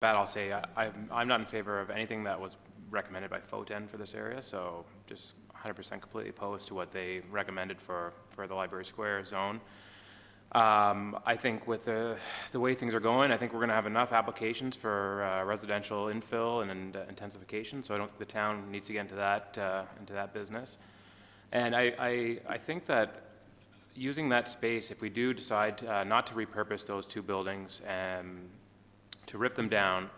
bat, I'll say I'm not in favor of anything that was recommended by FOTEN for this area, so just 100% completely opposed to what they recommended for the Library Square zone. I think with the way things are going, I think we're going to have enough applications for residential infill and intensification, so I don't think the town needs to get into that business. And I think that using that space, if we do decide not to repurpose those two buildings and to rip them down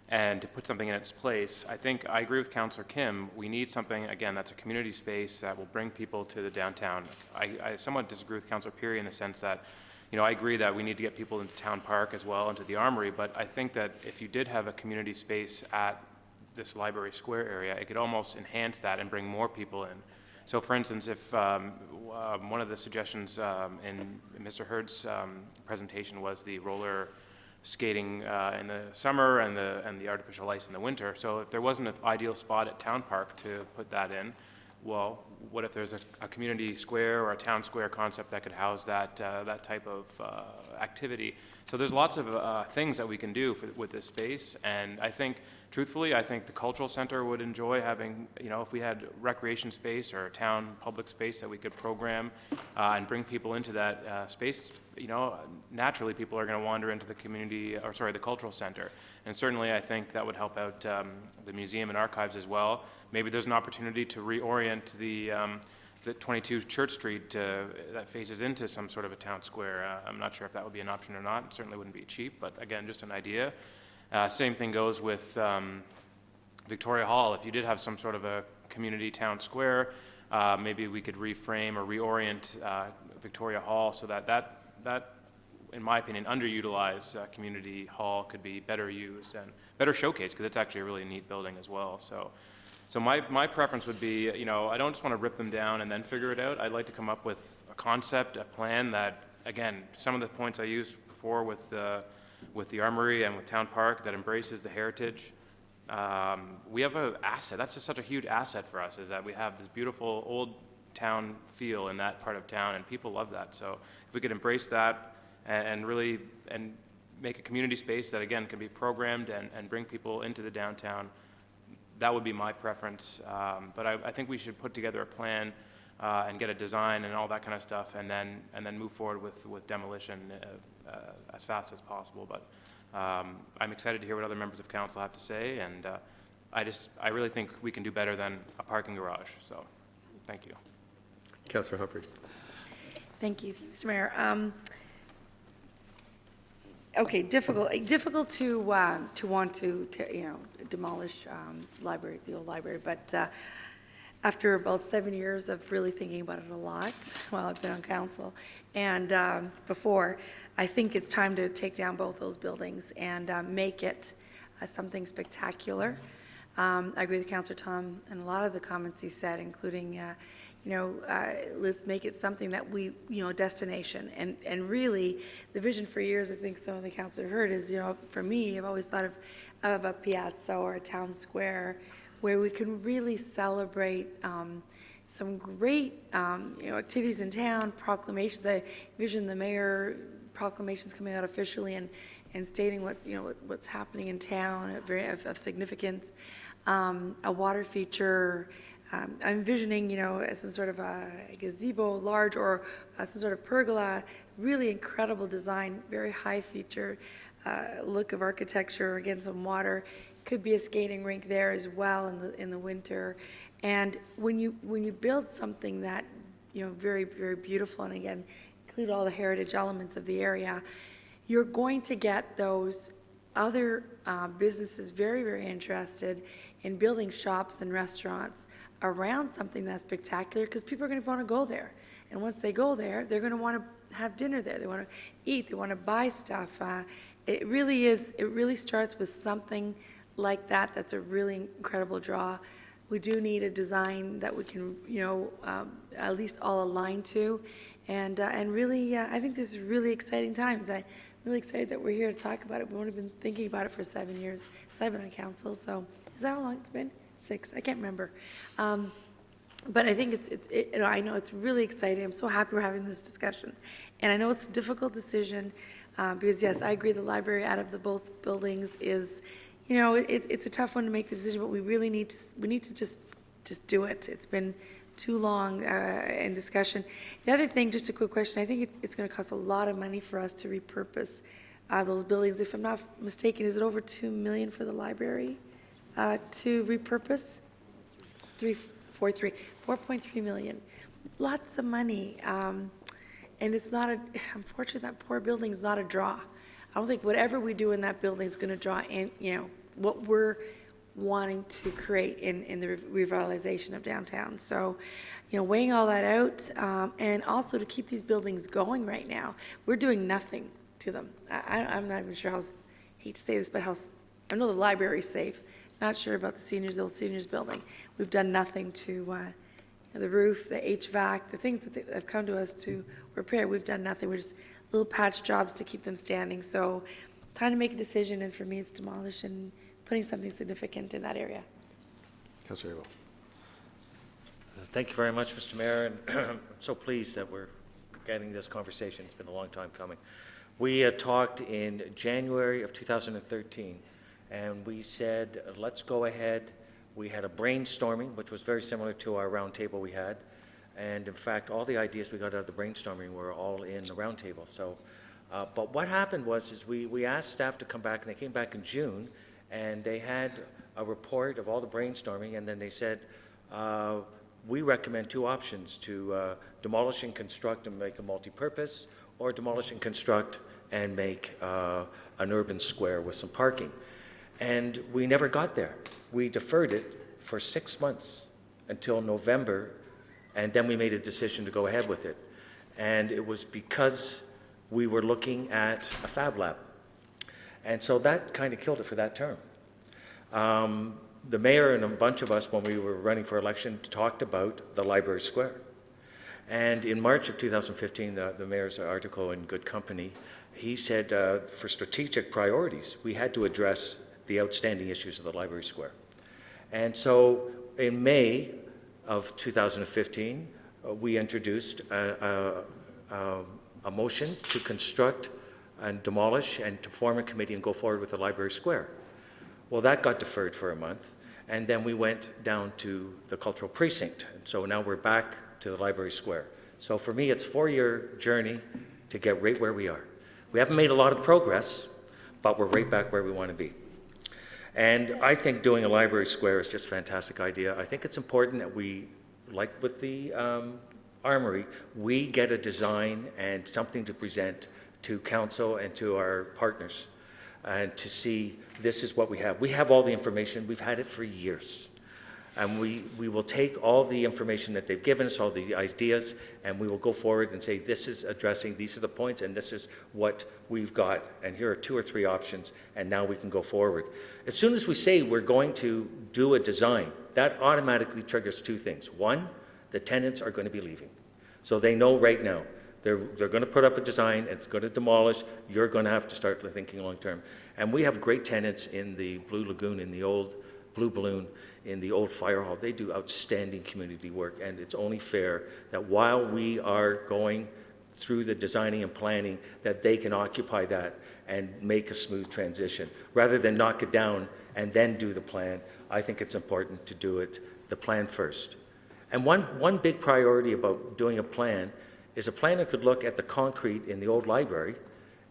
and to put something in its place, I think I agree with Councillor Kim. We need something, again, that's a community space that will bring people to the downtown. I somewhat disagree with Councillor Peary in the sense that, you know, I agree that we need to get people into Town Park as well, into the Armory, but I think that if you did have a community space at this Library Square area, it could almost enhance that and bring more people in. So for instance, if one of the suggestions in Mr. Hurd's presentation was the roller skating in the summer and the artificial ice in the winter. So if there wasn't an ideal spot at Town Park to put that in, well, what if there's a community square or a town square concept that could house that type of activity? So there's lots of things that we can do with this space, and I think, truthfully, I think the cultural center would enjoy having, you know, if we had recreation space or a town public space that we could program and bring people into that space, you know, naturally people are going to wander into the the cultural center. And certainly I think that would help out the museum and archives as well. Maybe there's an opportunity to reorient the 22 Church Street that faces into some sort of a town square. I'm not sure if that would be an option or not. It certainly wouldn't be cheap, but again, just an idea. Same thing goes with Victoria Hall. If you did have some sort of a community town square, maybe we could reframe or reorient Victoria Hall so that, in my opinion, underutilized community hall could be better used and better showcased, because it's actually a really neat building as well. So my preference would be, you know, I don't just want to rip them down and then figure it out. I'd like to come up with a concept, a plan that, again, some of the points I used before with the Armory and with Town Park that embraces the heritage. We have an asset. That's just such a huge asset for us, is that we have this beautiful old town feel in that part of town, and people love that. So if we could embrace that and really make a community space that, again, can be programmed and bring people into the downtown, that would be my preference. But I think we should put together a plan and get a design and all that kind of stuff, and then move forward with demolition as fast as possible. But I'm excited to hear what other members of council have to say, and I really think we can do better than a parking garage. So, thank you. Councillor Humphries. Thank you, Mr. Mayor. Okay, difficult to want to demolish the old library, but after about 7 years of really thinking about it a lot while I've been on council and before, I think it's time to take down both those buildings and make it something spectacular. I agree with Councillor Tom and a lot of the comments he said, including let's make it something that we, destination. And really, the vision for years, I think some of the councillor heard is, for me, I've always thought of a piazza or a town square where we can really celebrate some great, activities in town, proclamations. I envision the mayor proclamations coming out officially and stating what's happening in town of significance. A water feature. I'm envisioning, some sort of a gazebo, large, or some sort of pergola, really incredible design, very high feature look of architecture, again, some water. Could be a skating rink there as well in the winter. And when you build something that, very, very beautiful, and again, include all the heritage elements of the area, you're going to get those other businesses very, very interested in building shops and restaurants around something that's spectacular, because people are going to want to go there. And once they go there, they're going to want to have dinner there. They want to eat. They want to buy stuff. It really starts with something like that. That's a really incredible draw. We do need a design that we can, at least all align to. And really, I think this is really exciting times. I'm really excited that we're here to talk about it. We've only been thinking about it for 7 years since I've been on council. So is that how long it's been? 6, I can't remember. But I think I know it's really exciting. I'm so happy we're having this discussion. And I know it's a difficult decision, Because yes, I agree, the library out of the both buildings is, it's a tough one to make the decision, but we really need to just do it. It's been too long in discussion. The other thing, just a quick question, I think it's going to cost a lot of money for us to repurpose those buildings. If I'm not mistaken, is it over $2 million for the library to repurpose? 4.3 million. Lots of money. And it's not unfortunately, that poor building is not a draw. I don't think whatever we do in that building is going to draw in, what we're wanting to create in the revitalization of downtown. So, weighing all that out, and also to keep these buildings going right now, we're doing nothing to them. I'm not even sure how, hate to say this, but I know the library's safe. Not sure about the old seniors building. We've done nothing to the roof, the HVAC, the things that have come to us to repair. We've done nothing. We're just little patch jobs to keep them standing. So, time to make a decision, and for me, it's demolish and putting something significant in that area. Councillor Abel. Thank you very much, Mr. Mayor, and I'm so pleased that we're getting this conversation. It's been a long time coming. We talked in January of 2013, and we said, let's go ahead. We had a brainstorming, which was very similar to our roundtable we had, and in fact, all the ideas we got out of the brainstorming were all in the roundtable. So, but what happened was we asked staff to come back, and they came back in June, and they had a report of all the brainstorming, and then they said, we recommend two options: to demolish and construct and make a multi-purpose, or demolish and construct and make an urban square with some parking. And we never got there. We deferred it for 6 months until November, and then we made a decision to go ahead with it. And it was because we were looking at a fab lab. And so that kind of killed it for that term. The mayor and a bunch of us, when we were running for election, talked about the library square. And in March of 2015, the mayor's article in Good Company, he said for strategic priorities, we had to address the outstanding issues of the library square. And so in May of 2015, we introduced a motion to construct and demolish and to form a committee and go forward with the library square. Well, that got deferred for a month, and then we went down to the cultural precinct. And so now we're back to the library square. So for me, it's a 4-year journey to get right where we are. We haven't made a lot of progress, but we're right back where we want to be. And I think doing a library square is just a fantastic idea. I think it's important that we, like with the Armory, we get a design and something to present to council and to our partners, and to see this is what we have. We have all the information. We've had it for years. And we will take all the information that they've given us, all the ideas, and we will go forward and say, this is addressing, these are the points, and this is what we've got. And here are 2 or 3 options, and now we can go forward. As soon as we say we're going to do a design, that automatically triggers 2 things. 1, the tenants are going to be leaving. So they know right now, they're going to put up a design, it's going to demolish, you're going to have to start thinking long term. And we have great tenants in the Blue Lagoon, in the old Blue Balloon, in the old fire hall. They do outstanding community work, and it's only fair that while we are going through the designing and planning, that they can occupy that and make a smooth transition. Rather than knock it down and then do the plan, I think it's important to do the plan first. And one big priority about doing a plan is a planner could look at the concrete in the old library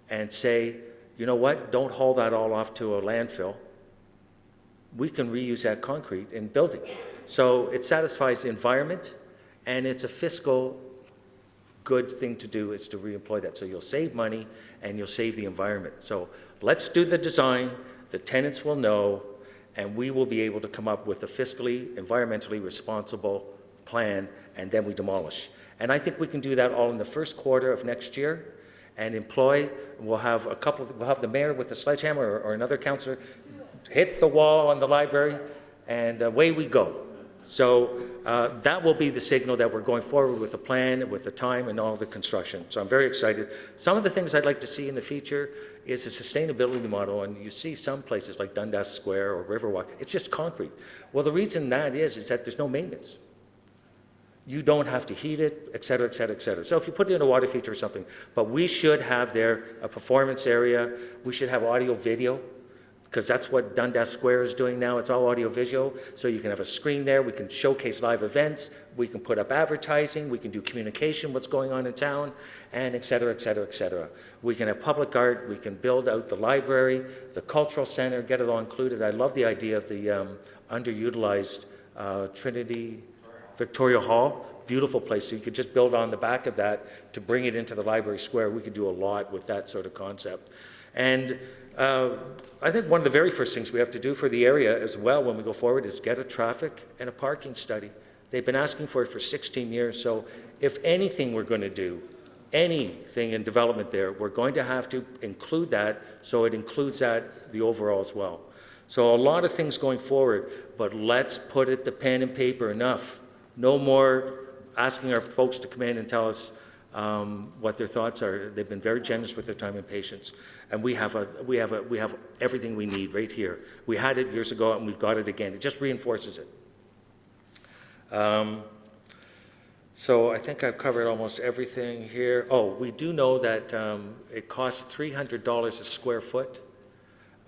and say, you know what, don't haul that all off to a landfill. We can reuse that concrete in building. So it satisfies the environment, and it's a fiscal good thing to do is to reemploy that. So you'll save money and you'll save the environment. So let's do the design, the tenants will know, and we will be able to come up with a fiscally, environmentally responsible plan, and then we demolish. And I think we can do that all in the first quarter of next year, and we'll have the mayor with the sledgehammer or another councillor hit the wall on the library, and away we go. So that will be the signal that we're going forward with the plan, with the time, and all the construction. So I'm very excited. Some of the things I'd like to see in the future is a sustainability model, and you see some places like Dundas Square or Riverwalk, it's just concrete. Well, the reason that is that there's no maintenance. You don't have to heat it, et cetera, et cetera, et cetera. So if you put in a water feature or something, but we should have there a performance area. We should have audio video, because that's what Dundas Square is doing now. It's all audio visual. So you can have a screen there. We can showcase live events. We can put up advertising. We can do communication, what's going on in town, and et cetera, et cetera, et cetera. We can have public art. We can build out the library, the cultural center, get it all included. I love the idea of the underutilized Trinity Victoria Hall. Beautiful place. So you could just build on the back of that to bring it into the library square. We could do a lot with that sort of concept. And I think one of the very first things we have to do for the area as well when we go forward is get a traffic and a parking study. They've been asking for it for 16 years. So if anything we're going to do, anything in development there, we're going to have to include that so it includes that, the overall as well. So a lot of things going forward, but let's put it to pen and paper enough. No more asking our folks to come in and tell us what their thoughts are. They've been very generous with their time and patience, and we have everything we need right here. We had it years ago, and we've got it again. It just reinforces it. So I think I've covered almost everything here. Oh, we do know that it costs $300 a square foot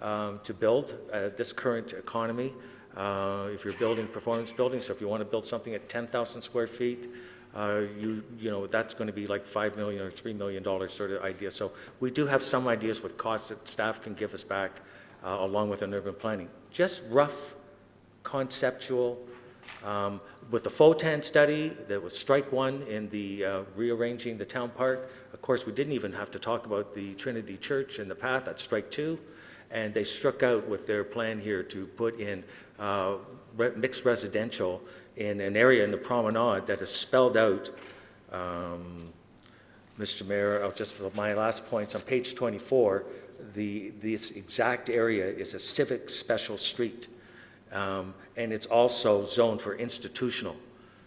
to build this current economy. If you're building performance buildings, so if you want to build something at 10,000 square feet, you know that's going to be like $5 million or $3 million sort of idea. So we do have some ideas with costs that staff can give us back, along with an urban planning. Just rough, conceptual. With the FOTAN study, that was strike one in the rearranging the town park. Of course, we didn't even have to talk about the Trinity Church and the path. That's strike two. And they struck out with their plan here to put in mixed residential in an area in the promenade that is spelled out. Mr. Mayor, just for my last points, on page 24, this exact area is a civic special street. And it's also zoned for institutional.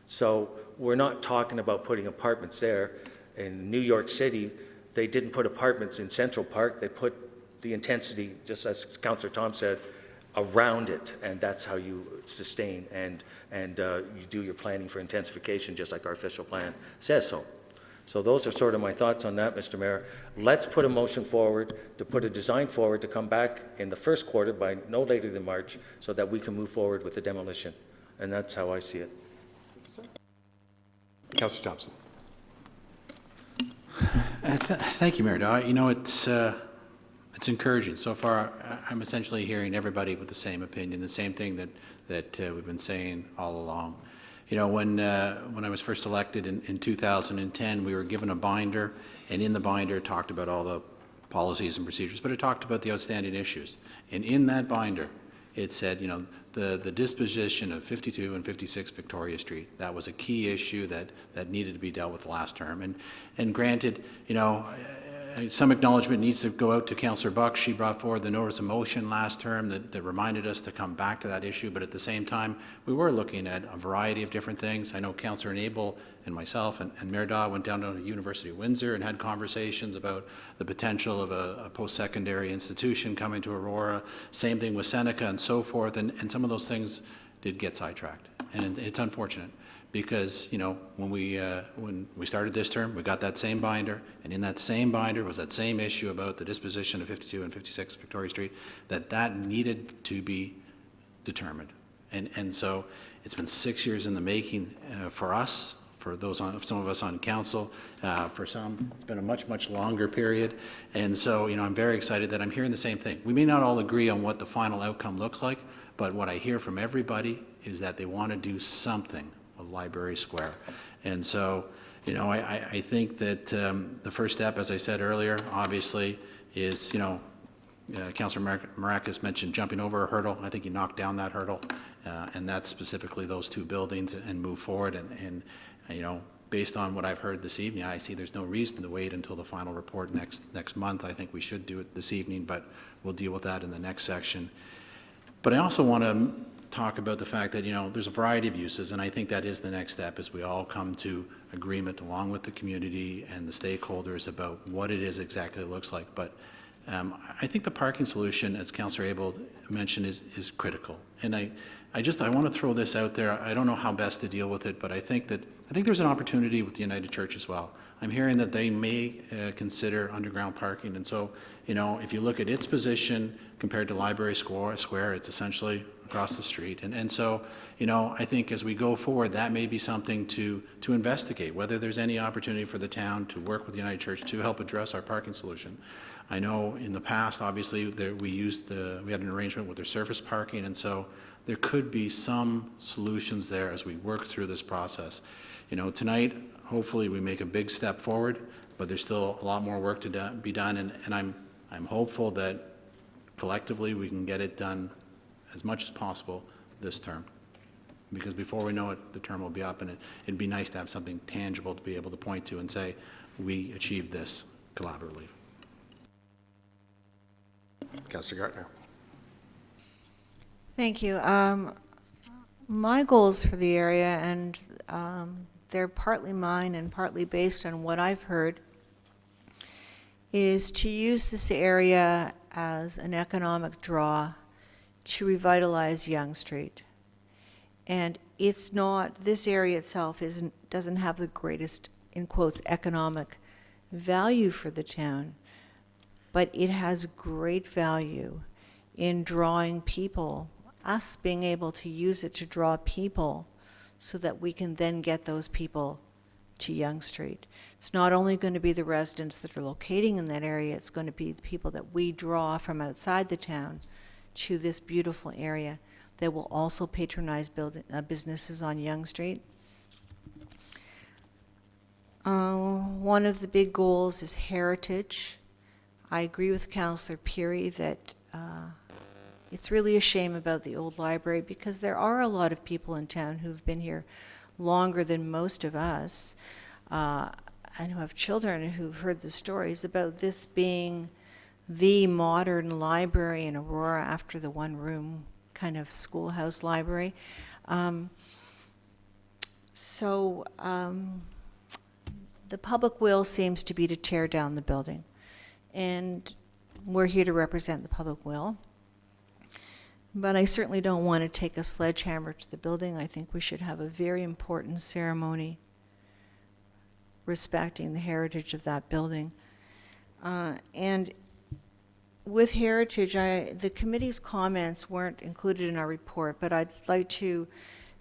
So we're not talking about putting apartments there. In New York City, they didn't put apartments in Central Park. They put the intensity, just as Councillor Tom said, around it, and that's how you sustain and you do your planning for intensification, just like our official plan says so. So those are sort of my thoughts on that, Mr. Mayor. Let's put a motion forward, to put a design forward, to come back in the first quarter by no later than March, so that we can move forward with the demolition. And that's how I see it. Councillor Thompson. Thank you, Mayor Daw. You know, it's encouraging. So far, I'm essentially hearing everybody with the same opinion, the same thing that we've been saying all along. You know, when I was first elected in 2010, we were given a binder, and in the binder it talked about all the policies and procedures, but it talked about the outstanding issues. And in that binder, it said, you know, the disposition of 52 and 56 Victoria Street, that was a key issue that needed to be dealt with last term. And granted, you know, some acknowledgement needs to go out to Councillor Buck. She brought forward the notice of motion last term that reminded us to come back to that issue, but at the same time, we were looking at a variety of different things. I know Councillor Nabel and myself and Mayor Daw went down to the University of Windsor and had conversations about the potential of a post-secondary institution coming to Aurora. Same thing with Seneca and so forth, and some of those things did get sidetracked, and it's unfortunate. Because, you know, when we started this term, we got that same binder, and in that same binder was that same issue about the disposition of 52 and 56 Victoria Street, that needed to be determined. And so it's been 6 years in the making for us, for some of us on council. For some, it's been a much, much longer period. And so, you know, I'm very excited that I'm hearing the same thing. We may not all agree on what the final outcome looks like, but what I hear from everybody is that they want to do something with Library Square. And so, you know, I think that the first step, as I said earlier, obviously is, you know, Councillor Maracus mentioned jumping over a hurdle. I think he knocked down that hurdle, and that's specifically those two buildings, and move forward. And you know, based on what I've heard this evening, I see there's no reason to wait until the final report next month. I think we should do it this evening, but we'll deal with that in the next section. But I also want to talk about the fact that, you know, there's a variety of uses, and I think that is the next step, as we all come to agreement along with the community and the stakeholders about what it is exactly it looks like. But I think the parking solution, as Councillor Abel mentioned, is critical. And I want to throw this out there. I don't know how best to deal with it, but I think there's an opportunity with the United Church as well. I'm hearing that they may consider underground parking, and so, if you look at its position compared to Library Square, it's essentially across the street. And so, I think as we go forward, that may be something to investigate, whether there's any opportunity for the town to work with the United Church to help address our parking solution. I know in the past, obviously, we had an arrangement with their surface parking, and so there could be some solutions there as we work through this process. Tonight, hopefully we make a big step forward, but there's still a lot more work to be done, and I'm hopeful that collectively we can get it done as much as possible this term. Because before we know it, the term will be up, and it'd be nice to have something tangible to be able to point to and say, we achieved this collaboratively. Councillor Gartner. Thank you. My goals for the area, and they're partly mine and partly based on what I've heard, is to use this area as an economic draw to revitalize Yonge Street. And it's not, this area itself doesn't have the greatest, in quotes, economic value for the town, but it has great value in drawing people, us being able to use it to draw people so that we can then get those people to Yonge Street. It's not only going to be the residents that are locating in that area, it's going to be the people that we draw from outside the town to this beautiful area that will also patronize businesses on Yonge Street. One of the big goals is heritage. I agree with Councillor Peary that it's really a shame about the old library, because there are a lot of people in town who've been here longer than most of us, and who have children who've heard the stories about this being the modern library in Aurora after the one-room kind of schoolhouse library. The public will seems to be to tear down the building, and we're here to represent the public will. But I certainly don't want to take a sledgehammer to the building. I think we should have a very important ceremony respecting the heritage of that building. And with heritage, the committee's comments weren't included in our report, but I'd like to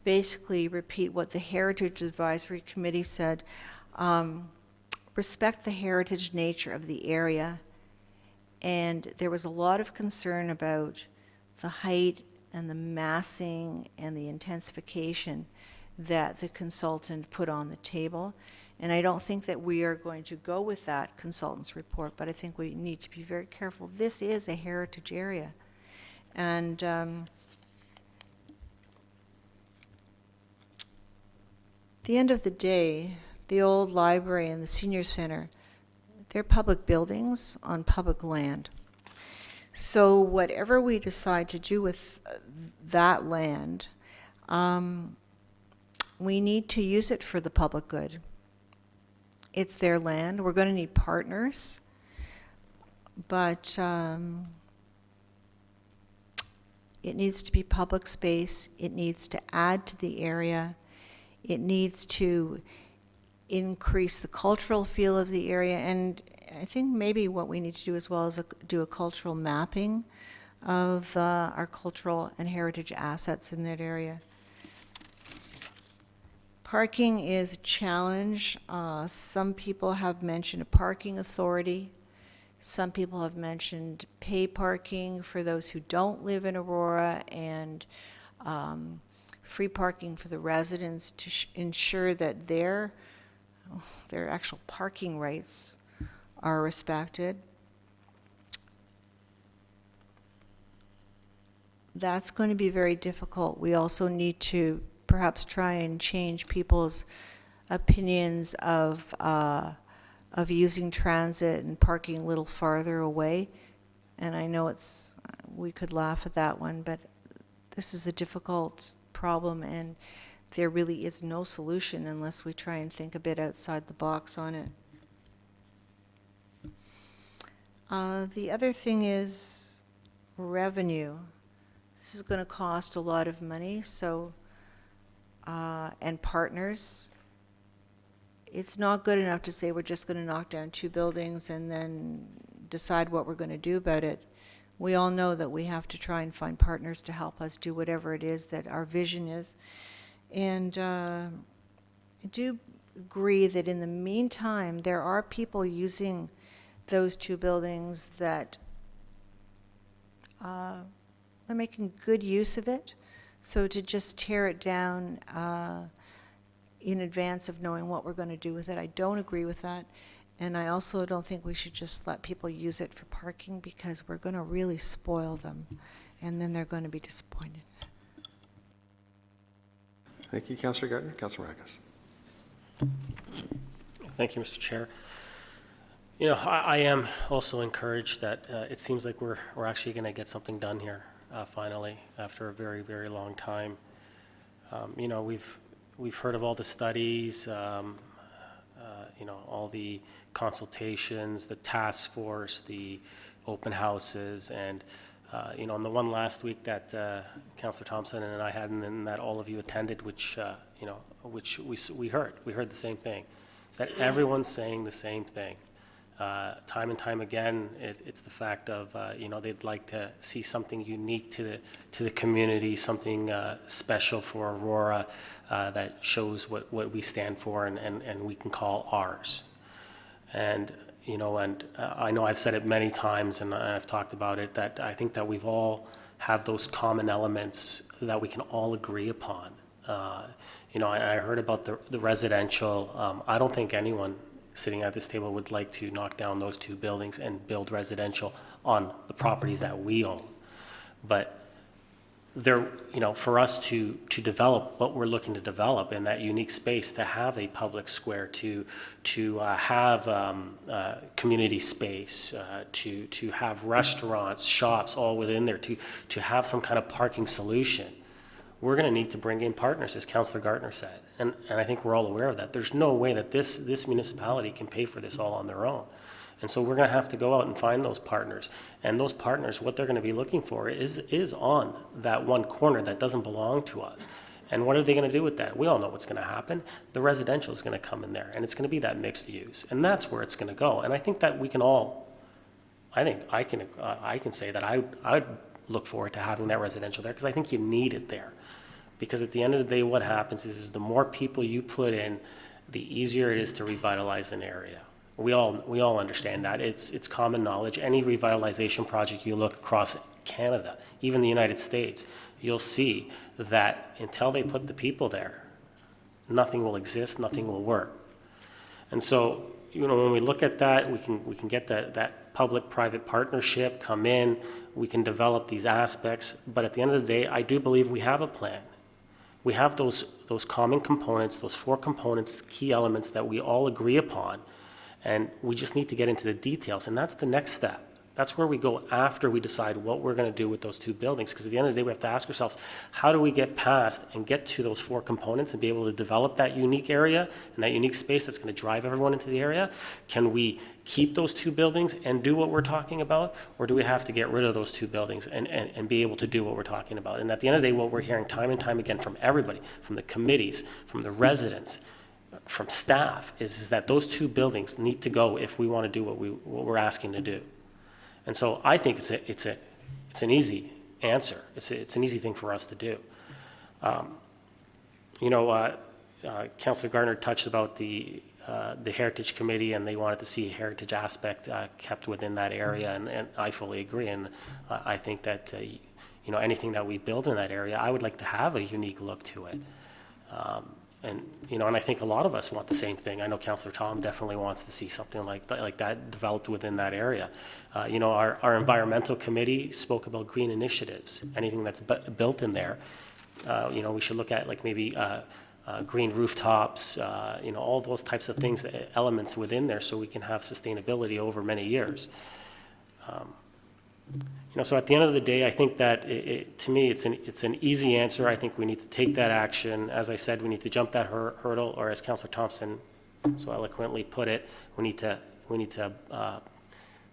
basically repeat what the Heritage Advisory Committee said. Respect the heritage nature of the area. And there was a lot of concern about the height and the massing and the intensification that the consultant put on the table. And I don't think that we are going to go with that consultant's report, but I think we need to be very careful. This is a heritage area. And at the end of the day, the old library and the senior center, they're public buildings on public land. So whatever we decide to do with that land, we need to use it for the public good. It's their land. We're going to need partners, but it needs to be public space. It needs to add to the area. It needs to increase the cultural feel of the area, and I think maybe what we need to do as well is do a cultural mapping of our cultural and heritage assets in that area. Parking is a challenge. Some people have mentioned a parking authority. Some people have mentioned pay parking for those who don't live in Aurora, and free parking for the residents to ensure that their actual parking rights are respected. That's going to be very difficult. We also need to perhaps try and change people's opinions of using transit and parking a little farther away. And I know we could laugh at that one, but this is a difficult problem, and there really is no solution unless we try and think a bit outside the box on it. The other thing is revenue. This is going to cost a lot of money, so, and partners. It's not good enough to say we're just going to knock down 2 buildings and then decide what we're going to do about it. We all know that we have to try and find partners to help us do whatever it is that our vision is. And I do agree that in the meantime, there are people using those 2 buildings that they're making good use of it. So to just tear it down in advance of knowing what we're going to do with it, I don't agree with that. And I also don't think we should just let people use it for parking, because we're going to really spoil them, and then they're going to be disappointed. Thank you, Councillor Gardner. Councillor Marcus. Thank you, Mr. Chair. You know, I am also encouraged that it seems like we're actually going to get something done here finally, after a very, very long time. You know, we've heard of all the studies, you know, all the consultations, the task force, the open houses, and you know, on the one last week that Councillor Thompson and I had, and that all of you attended, which you know, which we heard the same thing, is that everyone's saying the same thing. Time and time again, it's the fact of you know, they'd like to see something unique to the community, something special for Aurora that shows what we stand for and we can call ours. And you know, and I know I've said it many times, and I've talked about it, that I think that we've all have those common elements that we can all agree upon. You know, I heard about the residential. I don't think anyone sitting at this table would like to knock down those 2 buildings and build residential on the properties that we own. But there, you know, for us to develop what we're looking to develop in that unique space, to have a public square, to have community space, to have restaurants, shops all within there, to have some kind of parking solution, we're going to need to bring in partners, as Councillor Gardner said. And I think we're all aware of that. There's no way that this municipality can pay for this all on their own. And so we're going to have to go out and find those partners. And those partners, what they're going to be looking for is on that one corner that doesn't belong to us. And what are they going to do with that? We all know what's going to happen. The residential is going to come in there, and it's going to be that mixed use. And that's where it's going to go. And I think that we can all, I think I can say that I would look forward to having that residential there, because I think you need it there. Because at the end of the day, what happens is the more people you put in, the easier it is to revitalize an area. We all understand that. It's common knowledge. Any revitalization project you look across Canada, even the United States, you'll see that until they put the people there, nothing will exist, nothing will work. And so, you know, when we look at that, we can get that public-private partnership come in, we can develop these aspects, but at the end of the day, I do believe we have a plan. We have those common components, those 4 components, key elements that we all agree upon, and we just need to get into the details, and that's the next step. That's where we go after we decide what we're going to do with those 2 buildings, because at the end of the day, we have to ask ourselves, how do we get past and get to those 4 components and be able to develop that unique area and that unique space that's going to drive everyone into the area? Can we keep those 2 buildings and do what we're talking about, or do we have to get rid of those 2 buildings and be able to do what we're talking about? And at the end of the day, what we're hearing time and time again from everybody, from the committees, from the residents, from staff, is that those 2 buildings need to go if we want to do what we're asking to do. And so I think it's an easy answer. It's an easy thing for us to do. You know, Councillor Gardner touched about the Heritage Committee, and they wanted to see a heritage aspect kept within that area, and I fully agree. And I think that you know, anything that we build in that area, I would like to have a unique look to it. And you know, and I think a lot of us want the same thing. I know Councillor Tom definitely wants to see something like that developed within that area. You know, our environmental committee spoke about green initiatives. Anything that's built in there, you know, we should look at, like, maybe green rooftops. You know, all those types of things, elements within there, so we can have sustainability over many years. You know, so at the end of the day, I think that to me, it's an easy answer. I think we need to take that action. As I said, we need to jump that hurdle, or as Councillor Thompson so eloquently put it, we need to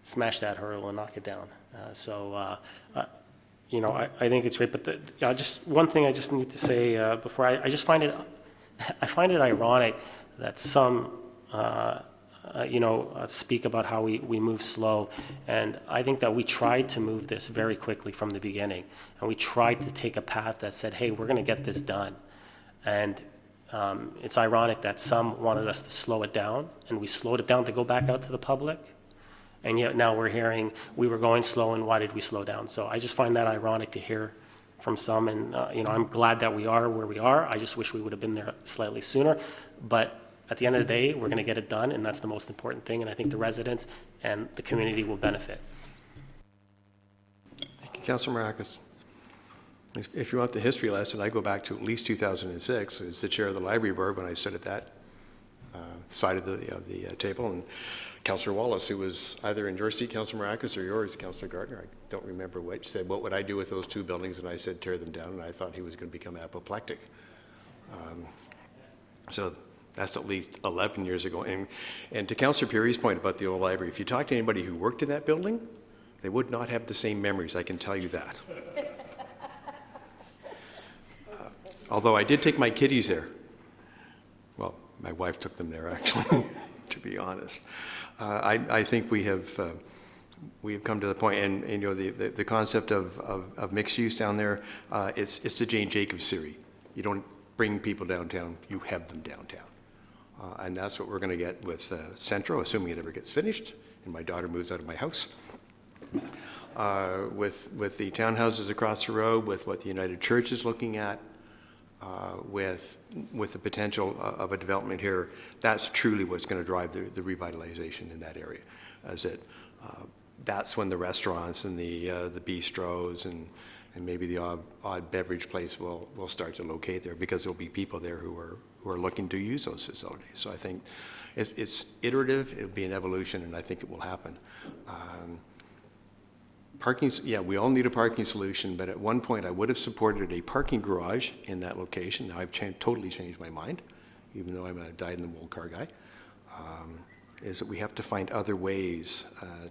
smash that hurdle and knock it down. you know, I think it's great, but just one thing I just need to say before, I just find it, I find it ironic that some, speak about how we move slow. And I think that we tried to move this very quickly from the beginning. And we tried to take a path that said, hey, we're going to get this done. And it's ironic that some wanted us to slow it down, and we slowed it down to go back out to the public. And yet now we're hearing we were going slow, and why did we slow down? So I just find that ironic to hear from some. And, I'm glad that we are where we are. I just wish we would have been there slightly sooner. But at the end of the day, we're going to get it done, and that's the most important thing. And I think the residents and the community will benefit. Thank you, Councilor Maracus. If you want the history lesson, I go back to at least 2006 as the chair of the library board when I stood at that side of the table, and Councillor Wallace, who was either in your seat, Councillor Maracus, or yours, Councillor Gardner, I don't remember which, said, what would I do with those two buildings? And I said, tear them down, and I thought he was going to become apoplectic. So that's at least 11 years ago. And to Councillor Perry's point about the old library, if you talk to anybody who worked in that building, they would not have the same memories, I can tell you that. Although I did take my kiddies there. Well, my wife took them there, actually, to be honest. I think we have come to the point, and the concept of mixed use down there, it's the Jane Jacobs theory. You don't bring people downtown, you have them downtown. And that's what we're going to get with Centro, assuming it ever gets finished, and my daughter moves out of my house. With the townhouses across the road, with what the United Church is looking at, with the potential of a development here, that's truly what's going to drive the revitalization in that area. That's when the restaurants and the bistros and maybe the odd beverage place will start to locate there, because there'll be people there who are looking to use those facilities. So I think it's iterative, it'll be an evolution, and I think it will happen. Parking, yeah, we all need a parking solution, but at one point I would have supported a parking garage in that location. Now I've totally changed my mind, even though I'm a dyed-in-the-wool car guy, is that we have to find other ways,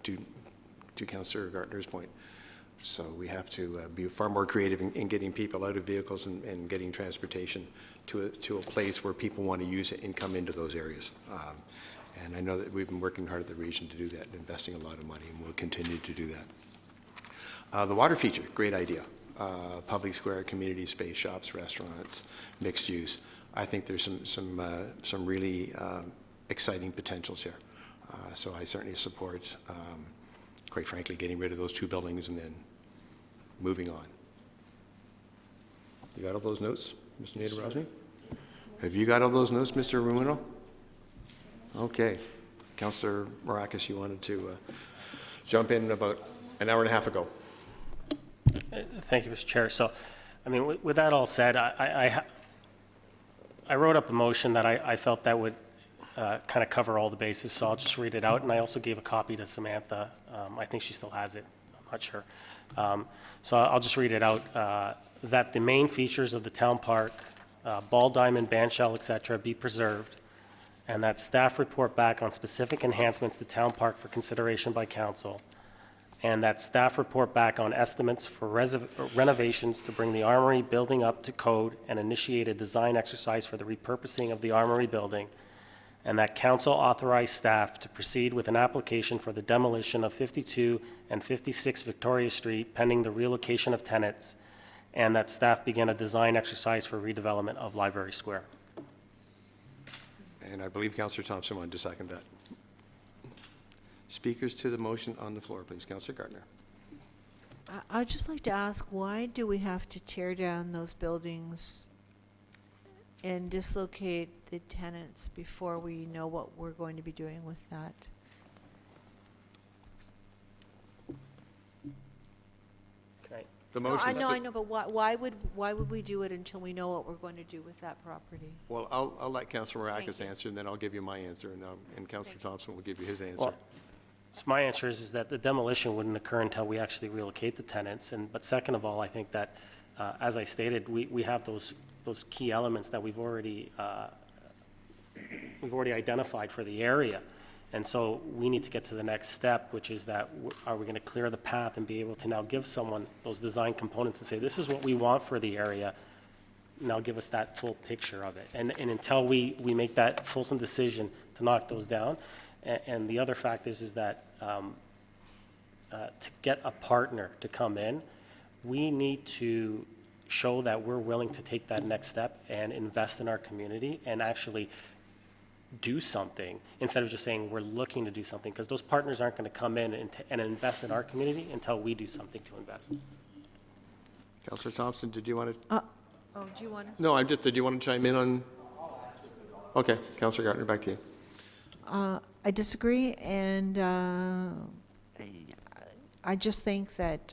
to Councillor Gardner's point. So we have to be far more creative in getting people out of vehicles and getting transportation to a place where people want to use it and come into those areas. And I know that we've been working hard at the region to do that, and investing a lot of money, and we'll continue to do that. The water feature, great idea. Public square, community space, shops, restaurants, mixed use. I think there's some really exciting potentials here. So I certainly support, quite frankly, getting rid of those two buildings and then moving on. You got all those notes, Mr. Nader-Rosny? Have you got all those notes, Mr. Rumino? Okay. Councillor Maracus, you wanted to jump in about an hour and a half ago. Thank you, Mr. Chair. So, I mean, with that all said, I wrote up a motion that I felt that would kind of cover all the bases, so I'll just read it out. And I also gave a copy to Samantha. I think she still has it. I'm not sure. So I'll just read it out. That the main features of the town park, ball diamond, bandshell, etc., be preserved, and that staff report back on specific enhancements to town park for consideration by council, and that staff report back on estimates for renovations to bring the Armory building up to code and initiate a design exercise for the repurposing of the Armory building, and that council authorize staff to proceed with an application for the demolition of 52 and 56 Victoria Street pending the relocation of tenants, and that staff begin a design exercise for redevelopment of Library Square. And I believe Councillor Thompson wanted to second that. Speakers to the motion on the floor, please. Councillor Gardner. I'd just like to ask, why do we have to tear down those buildings and dislocate the tenants before we know what we're going to be doing with that? The No, motion. I know, but why would we do it until we know what we're going to do with that property? Well, I'll let Councillor Maracus Thank you. answer, and then I'll give you my answer, and Councillor Thompson will give you his answer. Well, so my answer is that the demolition wouldn't occur until we actually relocate the tenants. But second of all, I think that, as I stated, we have those key elements that we've already identified for the area. And so we need to get to the next step, which is that are we going to clear the path and be able to now give someone those design components and say, this is what we want for the area. Now give us that full picture of it. And until we make that fulsome decision to knock those down, and the other fact is that to get a partner to come in, we need to show that we're willing to take that next step and invest in our community and actually do something instead of just saying we're looking to do something, because those partners aren't going to come in and invest in our community until we do something to invest. Councillor Thompson, did you want to? Oh, do you want to? No, did you want to chime in on? Okay, Councillor Gartner, back to you. I disagree, and I just think that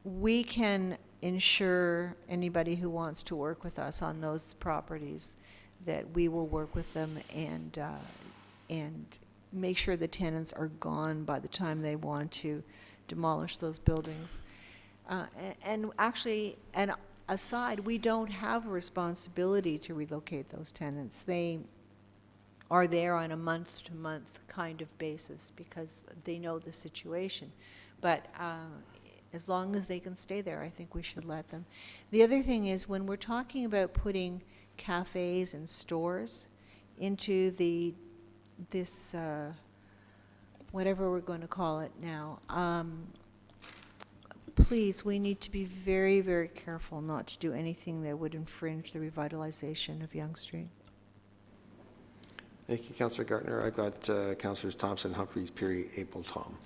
we can ensure anybody who wants to work with us on those properties that we will work with them and make sure the tenants are gone by the time they want to demolish those buildings. And actually, and aside, we don't have a responsibility to relocate those tenants. They are there on a month-to-month kind of basis because they know the situation. But as long as they can stay there, I think we should let them. The other thing is, when we're talking about putting cafes and stores into this whatever we're going to call it now, please, we need to be very, very careful not to do anything that would infringe the revitalization of Yonge Street. Thank you, Councillor Gartner. I've got Councillors Thompson, Humphreys, Peary, Apel, Tom.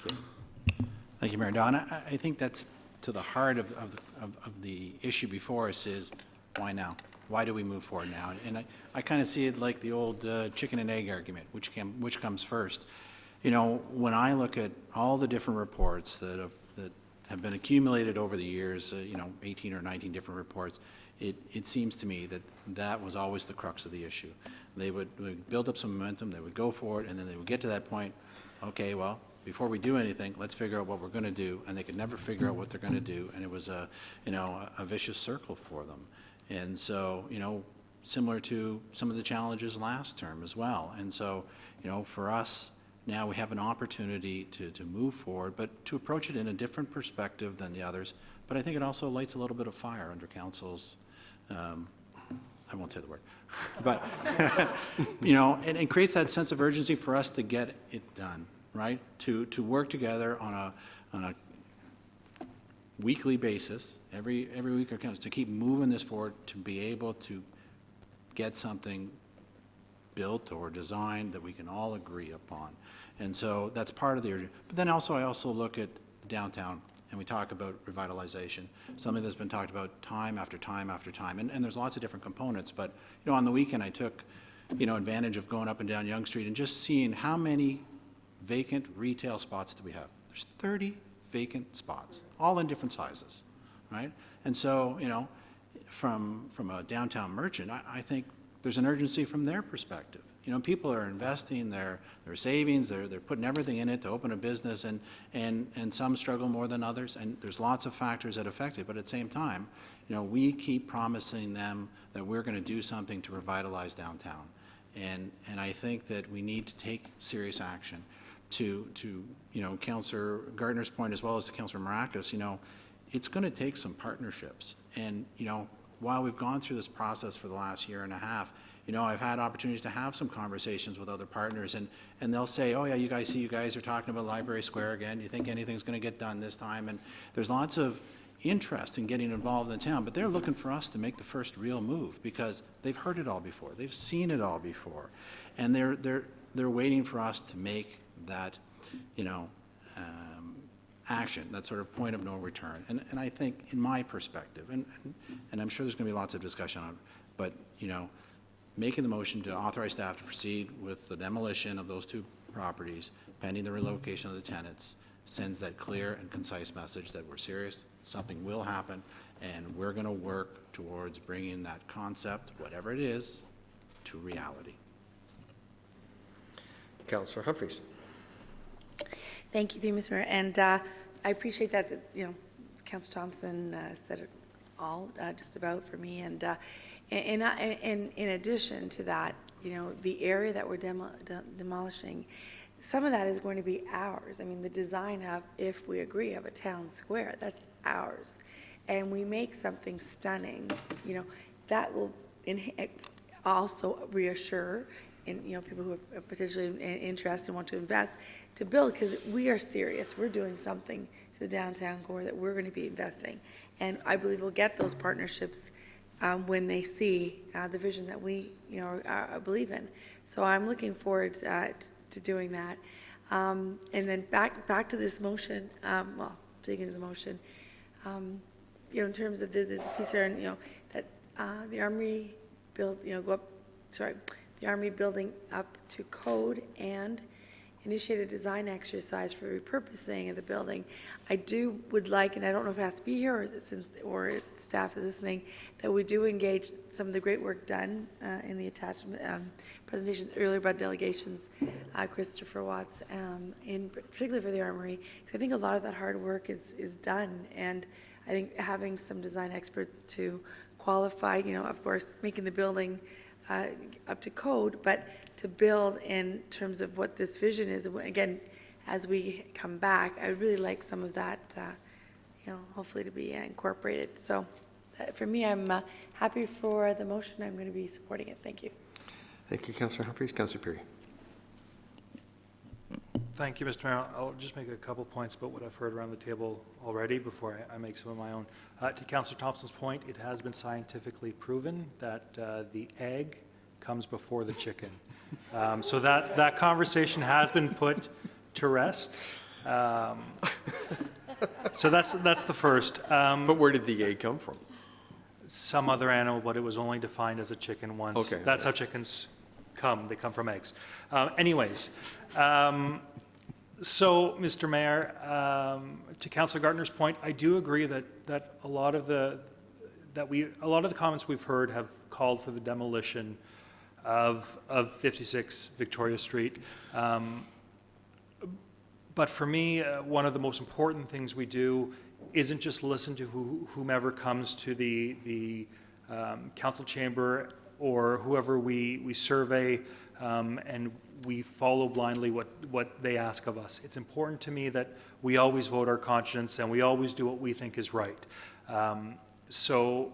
Okay. Thank you, Mayor Don. I think that's to the heart of the issue before us is, why now? Why do we move forward now? And I kind of see it like the old chicken and egg argument, which comes first. You know, when I look at all the different reports that have been accumulated over the years, 18 or 19 different reports, it seems to me that was always the crux of the issue. They would build up some momentum, they would go for it, and then they would get to that point, okay, well, before we do anything, let's figure out what we're going to do, and they could never figure out what they're going to do, and it was a vicious circle for them. And so, similar to some of the challenges last term as well. And so, for us, now we have an opportunity to move forward, but to approach it in a different perspective than the others. But I think it also lights a little bit of fire under council's, I won't say the word, but, and creates that sense of urgency for us to get it done, right? To work together on a weekly basis, every week or counts, to keep moving this forward, to be able to get something built or designed that we can all agree upon. And so that's part of the urgency. But then also, I also look at the downtown, and we talk about revitalization, something that's been talked about time after time after time. And there's lots of different components. But, on the weekend, I took, advantage of going up and down Yonge Street and just seeing how many vacant retail spots do we have. There's 30 vacant spots, all in different sizes, right? And so, from a downtown merchant, I think there's an urgency from their perspective. People are investing their savings, they're putting everything in it to open a business, and some struggle more than others, and there's lots of factors that affect it. But at the same time, we keep promising them that we're going to do something to revitalize downtown. And I think that we need to take serious action to Councillor Gardner's point, as well as to Councillor Maracas, it's going to take some partnerships. And, while we've gone through this process for the last year and a half, I've had opportunities to have some conversations with other partners, and they'll say, oh yeah, you guys are talking about Library Square again. You think anything's going to get done this time? And there's lots of interest in getting involved in the town, but they're looking for us to make the first real move because they've heard it all before. They've seen it all before. And they're waiting for us to make that, action, that sort of point of no return. And I think, in my perspective, and I'm sure there's going to be lots of discussion on it, but, making the motion to authorize staff to proceed with the demolition of those two properties pending the relocation of the tenants sends that clear and concise message that we're serious, something will happen, and we're going to work towards bringing that concept, whatever it is, to reality. Councillor Humphreys. Thank you, Mr. Mayor. And I appreciate that, Councillor Thompson said it all, just about for me. And in addition to that, you know, the area that we're demolishing, some of that is going to be ours. I mean, the design of, if we agree, of a town square, that's ours. And we make something stunning, you know, that will also reassure, and, you know, people who are potentially interested and want to invest, to build, because we are serious. We're doing something to the downtown core that we're going to be investing. And I believe we'll get those partnerships when they see the vision that we, you know, believe in. So I'm looking forward to doing that. And then back to this motion, well, digging into the motion, you know, in terms of this piece here, and, you know, that the Armory build, you know, the Army building up to code and initiate a design exercise for repurposing of the building. I would like, and I don't know if it has to be here or staff is listening, that we do engage some of the great work done in the attachment presentations earlier about delegations, Christopher Watts, particularly for the Armory, because I think a lot of that hard work is done, and I think having some design experts to qualify, you know, of course, making the building up to code, but to build in terms of what this vision is. Again, as we come back, I would really like some of that, you know, hopefully to be incorporated. So for me, I'm happy for the motion. I'm going to be supporting it. Thank you. Thank you, Councillor Humphries. Councillor Perry. Thank you, Mr. Mayor. I'll just make a couple points about what I've heard around the table already before I make some of my own. To Councillor Thompson's point, it has been scientifically proven that the egg comes before the chicken. So that conversation has been put to rest. So that's the first. But where did the egg come from? Some other animal, but it was only defined as a chicken once. Okay. That's how chickens come. They come from eggs. Anyways, so, Mr. Mayor, to Councillor Gartner's point, I do agree that a lot of the comments we've heard have called for the demolition of 56 Victoria Street. But for me, one of the most important things we do isn't just listen to whomever comes to the council chamber or whoever we survey and we follow blindly what they ask of us. It's important to me that we always vote our conscience and we always do what we think is right. So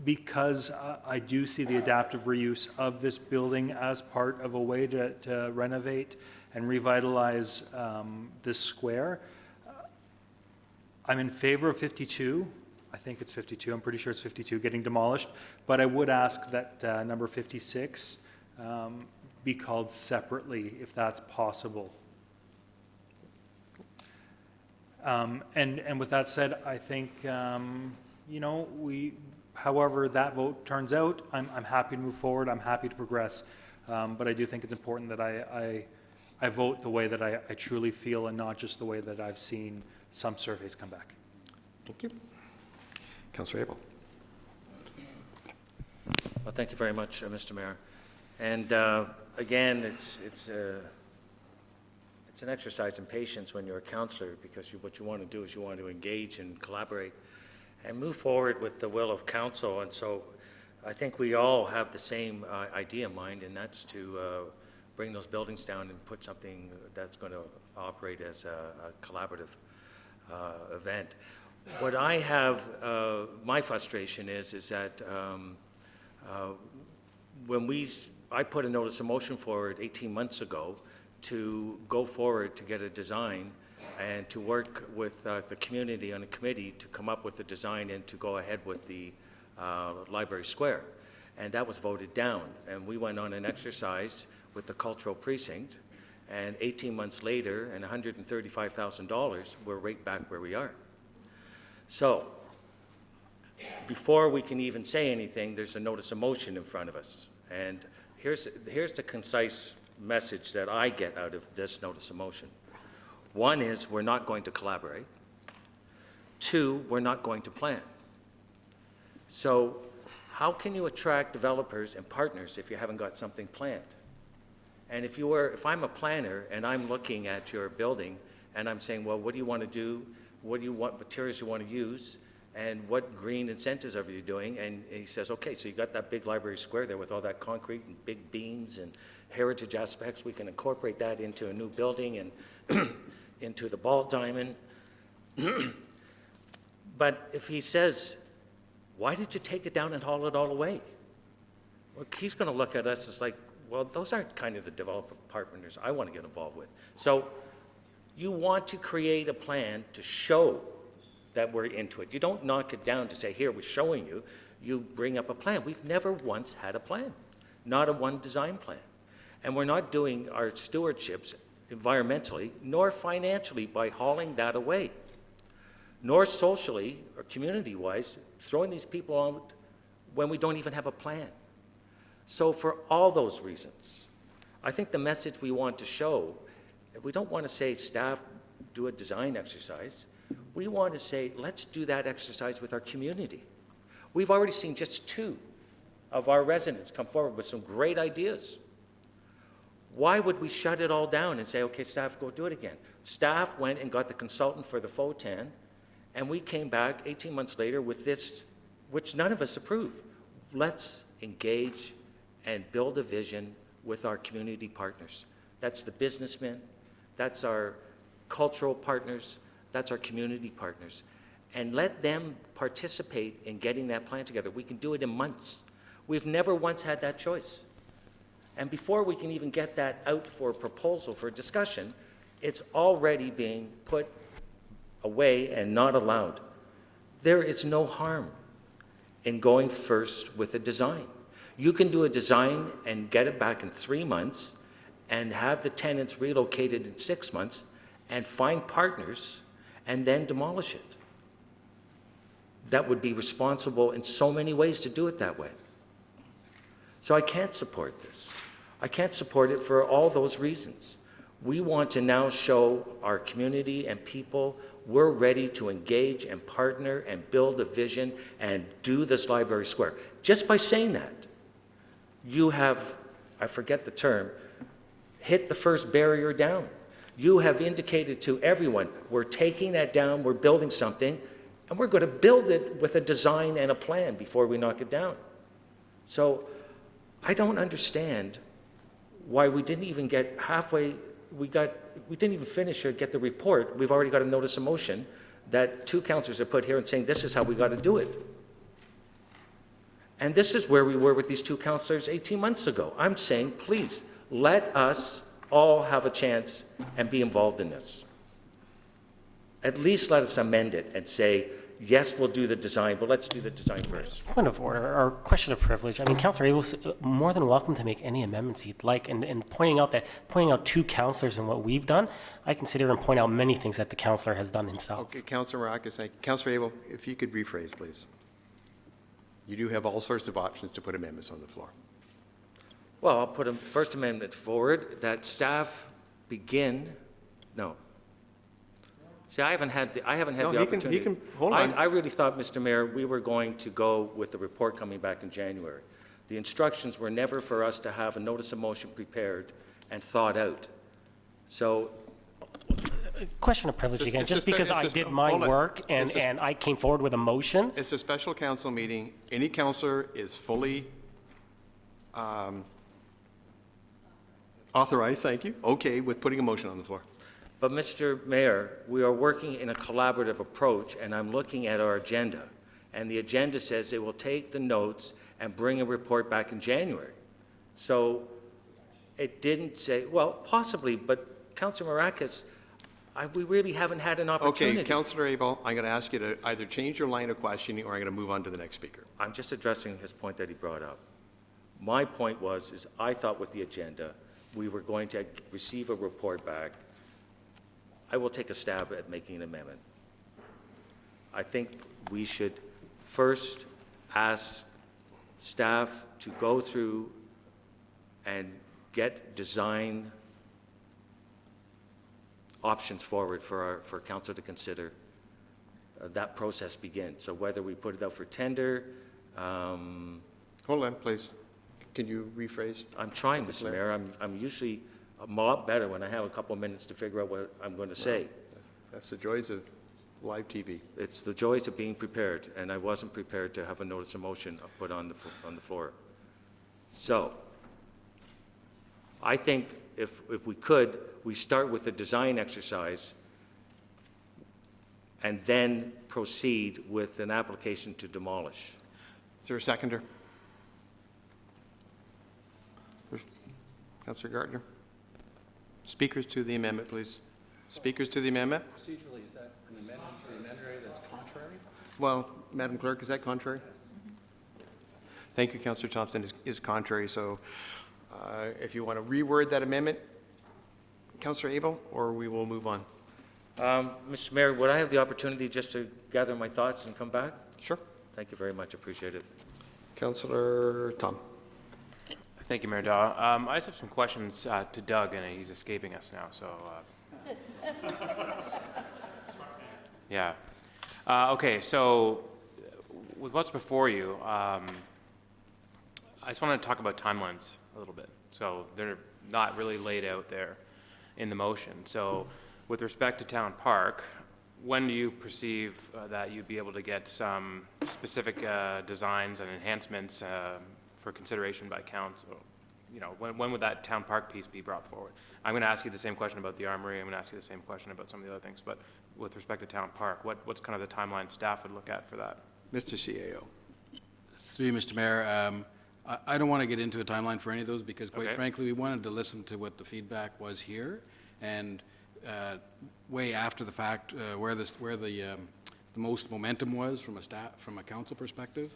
because I do see the adaptive reuse of this building as part of a way to renovate and revitalize this square, I'm in favor of 52. I think it's 52. I'm pretty sure it's 52 getting demolished. But I would ask that number 56 be called separately if that's possible. And with that said, I think, you know, however that vote turns out, I'm happy to move forward. I'm happy to progress. But I do think it's important that I vote the way that I truly feel and not just the way that I've seen some surveys come back. Thank you. Councillor Abel. Well, thank you very much, Mr. Mayor. And again, it's an exercise in patience when you're a councillor, because what you want to do is you want to engage and collaborate and move forward with the will of council. And so I think we all have the same idea in mind, and that's to bring those buildings down and put something that's going to operate as a collaborative event. What I have, my frustration is that when I put a notice of motion forward 18 months ago to go forward to get a design and to work with the community on a committee to come up with a design and to go ahead with the Library Square. And that was voted down. And we went on an exercise with the Cultural Precinct, and 18 months later and $135,000, we're right back where we are. So before we can even say anything, there's a notice of motion in front of us. And here's the concise message that I get out of this notice of motion. One is we're not going to collaborate. Two, we're not going to plan. So how can you attract developers and partners if you haven't got something planned? And if I'm a planner and I'm looking at your building and I'm saying, well, what do you want to do? What materials you want to use? And what green incentives are you doing? And he says, okay, so you got that big library square there with all that concrete and big beams and heritage aspects. We can incorporate that into a new building and into the ball diamond. But if he says, why did you take it down and haul it all away? Well, he's going to look at us as like, well, those aren't kind of the developer partners I want to get involved with. So you want to create a plan to show that we're into it. You don't knock it down to say, here, we're showing you. You bring up a plan. We've never once had a plan, not a one design plan. And we're not doing our stewardships environmentally, nor financially by hauling that away, nor socially or community-wise, throwing these people out when we don't even have a plan. So for all those reasons, I think the message we want to show, we don't want to say staff do a design exercise. We want to say, let's do that exercise with our community. We've already seen just 2 of our residents come forward with some great ideas. Why would we shut it all down and say, okay, staff, go do it again? Staff went and got the consultant for the FOTAN, and we came back 18 months later with this, which none of us approve. Let's engage and build a vision with our community partners. That's the businessmen, that's our cultural partners, that's our community partners. And let them participate in getting that plan together. We can do it in months. We've never once had that choice. And before we can even get that out for a proposal, for discussion, it's already being put away and not allowed. There is no harm in going first with a design. You can do a design and get it back in 3 months and have the tenants relocated in 6 months and find partners and then demolish it. That would be responsible in so many ways to do it that way. So I can't support this. I can't support it for all those reasons. We want to now show our community and people we're ready to engage and partner and build a vision and do this library square. Just by saying that, you have, I forget the term, hit the first barrier down. You have indicated to everyone, we're taking that down, we're building something, and we're going to build it with a design and a plan before we knock it down. So I don't understand why we didn't even get halfway, we didn't even finish or get the report. We've already got a notice of motion that 2 councillors have put here and saying this is how we got to do it. And this is where we were with these 2 councillors 18 months ago. I'm saying, please, let us all have a chance and be involved in this. At least let us amend it and say, yes, we'll do the design, but let's do the design first. Point of order, or question of privilege. I mean, Councillor Abel, more than welcome to make any amendments he'd like, and pointing out 2 councillors and what we've done, I can sit here and point out many things that the councillor has done himself. Okay, Councillor Maracus, thank you. Councillor Abel, if you could rephrase, please. You do have all sorts of options to put amendments on the floor. Well, I'll put a first amendment forward that staff begin, no. See, I haven't had the No, opportunity. he can, hold on. I really thought, Mr. Mayor, we were going to go with the report coming back in January. The instructions were never for us to have a notice of motion prepared and thought out. So, Question of privilege again, It's just a because spe- I it's a did spe- my hold on. work and It's a- I came forward with a motion. It's a special council meeting. Any councillor is fully authorized, thank you, okay, with putting a motion on the floor. but Mr. Mayor, we are working in a collaborative approach, and I'm looking at our agenda. And the agenda says they will take the notes and bring a report back in January. So it didn't say, well, possibly, but Councillor Maracus, we really haven't had an opportunity. Okay, Councillor Abel, I'm going to ask you to either change your line of questioning or I'm going to move on to the next speaker. I'm just addressing his point that he brought up. My point is I thought with the agenda, we were going to receive a report back. I will take a stab at making an amendment. I think we should first ask staff to go through and get design options forward for council to consider. That process begins. So whether we put it out for tender, Hold on, please. Can you rephrase? I'm trying, Mr. Mayor. I'm usually a lot better when I have a couple of minutes to figure out what I'm going to say. That's the joys of Live TV. It's the joys of being prepared, and I wasn't prepared to have a notice of motion put on the floor. So, I think if we could, we start with the design exercise and then proceed with an application to demolish. Is there a seconder? Councillor Gardner? Speakers to the amendment, please. Speakers to the amendment? Procedurally, is that an amendment to the amendment that's contrary? Well, Madam Clerk, is that contrary? Thank you, Councillor Thompson, is contrary, so if you want to reword that amendment, Councillor Abel, or we will move on. Mr. Mayor, would I have the opportunity just to gather my thoughts and come back? Sure. Thank you very much, appreciate it. Councillor Tom. Thank you, Mayor Daw. I just have some questions to Doug, and he's escaping us now, so. Yeah. Okay, so with what's before you, I just want to talk about timelines a little bit. So they're not really laid out there in the motion. So with respect to Town Park, when do you perceive that you'd be able to get some specific designs and enhancements for consideration by council? You know, when would that Town Park piece be brought forward? I'm going to ask you the same question about the Armory. I'm going to ask you the same question about some of the other things. But with respect to Town Park, what's kind of the timeline staff would look at for that? Mr. CAO. Through you, Mr. Mayor, I don't want to get into a timeline for any of those because, quite Okay. frankly, we wanted to listen to what the feedback was here, and way after the fact, where the most momentum was from a council perspective.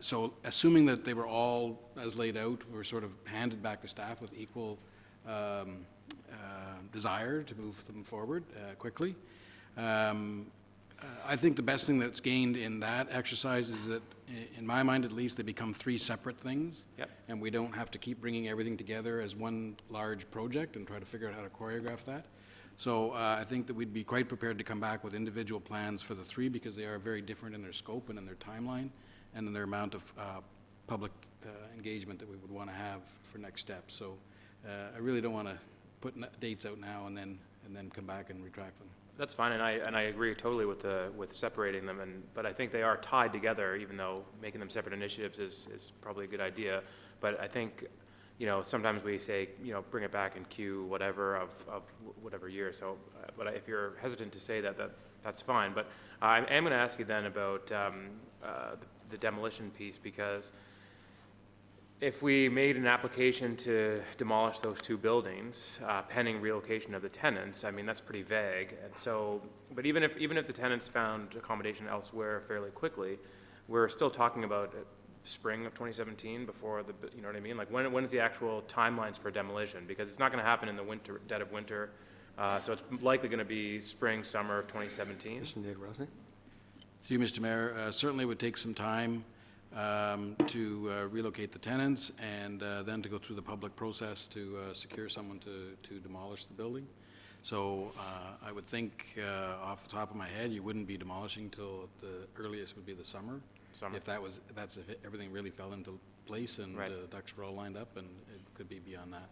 So, assuming that they were all as laid out, were sort of handed back to staff with equal desire to move them forward quickly. I think the best thing that's gained in that exercise is that, in my mind at least, they become three separate things. Yep. And we don't have to keep bringing everything together as one large project and try to figure out how to choreograph that. So I think that we'd be quite prepared to come back with individual plans for the three because they are very different in their scope and in their timeline and in their amount of public engagement that we would want to have for next steps. So I really don't want to put dates out now and then come back and retract them. That's fine, and I agree totally with separating them, but I think they are tied together, even though making them separate initiatives is probably a good idea. But I think, you know, sometimes we say, you know, bring it back in Q whatever of whatever year. So, but if you're hesitant to say that, that's fine. But I am going to ask you then about the demolition piece, because if we made an application to demolish those two buildings, pending relocation of the tenants, I mean, that's pretty vague. And so, but even if the tenants found accommodation elsewhere fairly quickly, we're still talking about spring of 2017 before the, you know what I mean? Like when is the actual timelines for demolition? Because it's not going to happen in the winter, dead of winter. So it's likely going to be spring, summer of 2017. Mr. Nate Rosner. Through you, Mr. Mayor, certainly it would take some time to relocate the tenants and then to go through the public process to secure someone to demolish the building. So I would think off the top of my head, you wouldn't be demolishing till the earliest would be the summer. If everything really fell into place and Right. the ducks were all lined up, and it could be beyond that.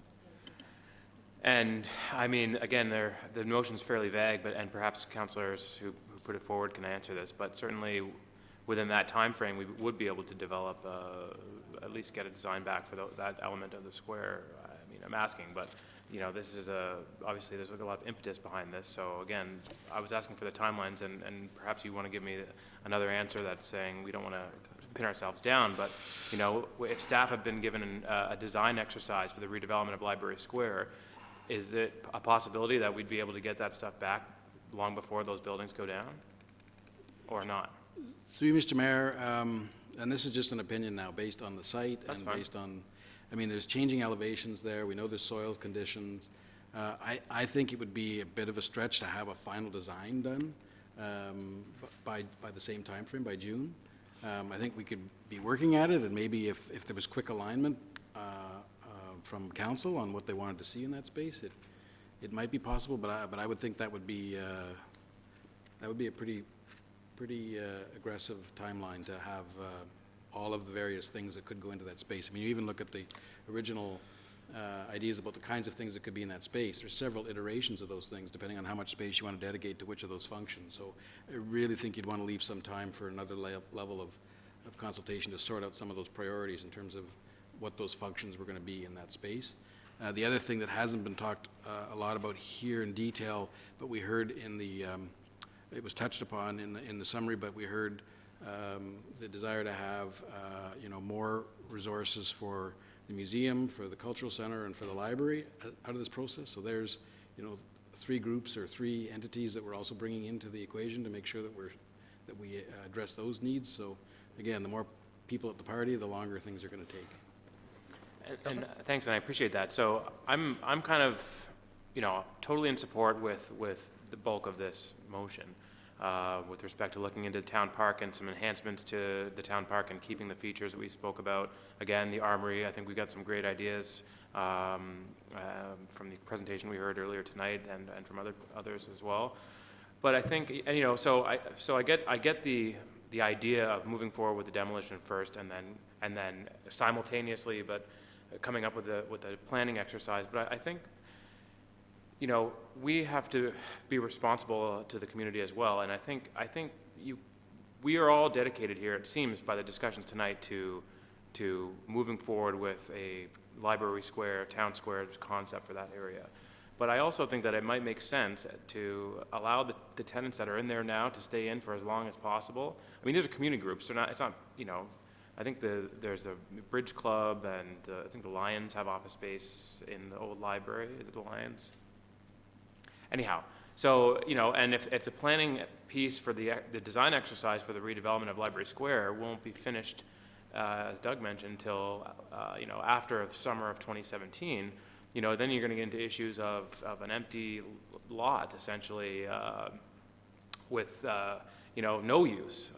And, I mean, again, the motion's fairly vague, and perhaps councillors who put it forward can answer this, but certainly within that time frame, we would be able to develop, at least get a design back for that element of the square. I mean, I'm asking, but, you know, this is obviously there's a lot of impetus behind this, so again, I was asking for the timelines, and perhaps you want to give me another answer that's saying we don't want to pin ourselves down, but, you know, if staff have been given a design exercise for the redevelopment of Library Square, is it a possibility that we'd be able to get that stuff back long before those buildings go down, or not? Through you, Mr. Mayor, and this is just an opinion now based on the site That's and fine. based on, I mean, there's changing elevations there. We know there's soil conditions. I think it would be a bit of a stretch to have a final design done by the same time frame, by June. I think we could be working at it, and maybe if there was quick alignment from council on what they wanted to see in that space, it might be possible. But I would think that would be a pretty aggressive timeline to have all of the various things that could go into that space. I mean, you even look at the original ideas about the kinds of things that could be in that space. There's several iterations of those things, depending on how much space you want to dedicate to which of those functions. So I really think you'd want to leave some time for another level of consultation to sort out some of those priorities in terms of what those functions were going to be in that space. The other thing that hasn't been talked a lot about here in detail, but we heard in the, it was touched upon in the summary, but we heard the desire to have, more resources for the museum, for the cultural center, and for the library out of this process. So there's, 3 groups or 3 entities that we're also bringing into the equation to make sure that we address those needs. So again, the more people at the party, the longer things are going to take. And thanks, and I appreciate that. So I'm kind of, totally in support with the bulk of this motion, with respect to looking into town park and some enhancements to the town park and keeping the features that we spoke about. Again, the armory, I think we got some great ideas from the presentation we heard earlier tonight and from others as well. But I think, so I get the idea of moving forward with the demolition first and then simultaneously, but coming up with a planning exercise. But I think, we have to be responsible to the community as well. And I think we are all dedicated here, it seems, by the discussions tonight to moving forward with a library square, town square concept for that area. But I also think that it might make sense to allow the tenants that are in there now to stay in for as long as possible. I mean, these are community groups. It's not, I think there's a Bridge Club, and I think the Lions have office space in the old library. Is it the Lions? Anyhow, so, and if the planning piece for the design exercise for the redevelopment of Library Square won't be finished, as Doug mentioned, until, after the summer of 2017, then you're going to get into issues of an empty lot, essentially, with, no use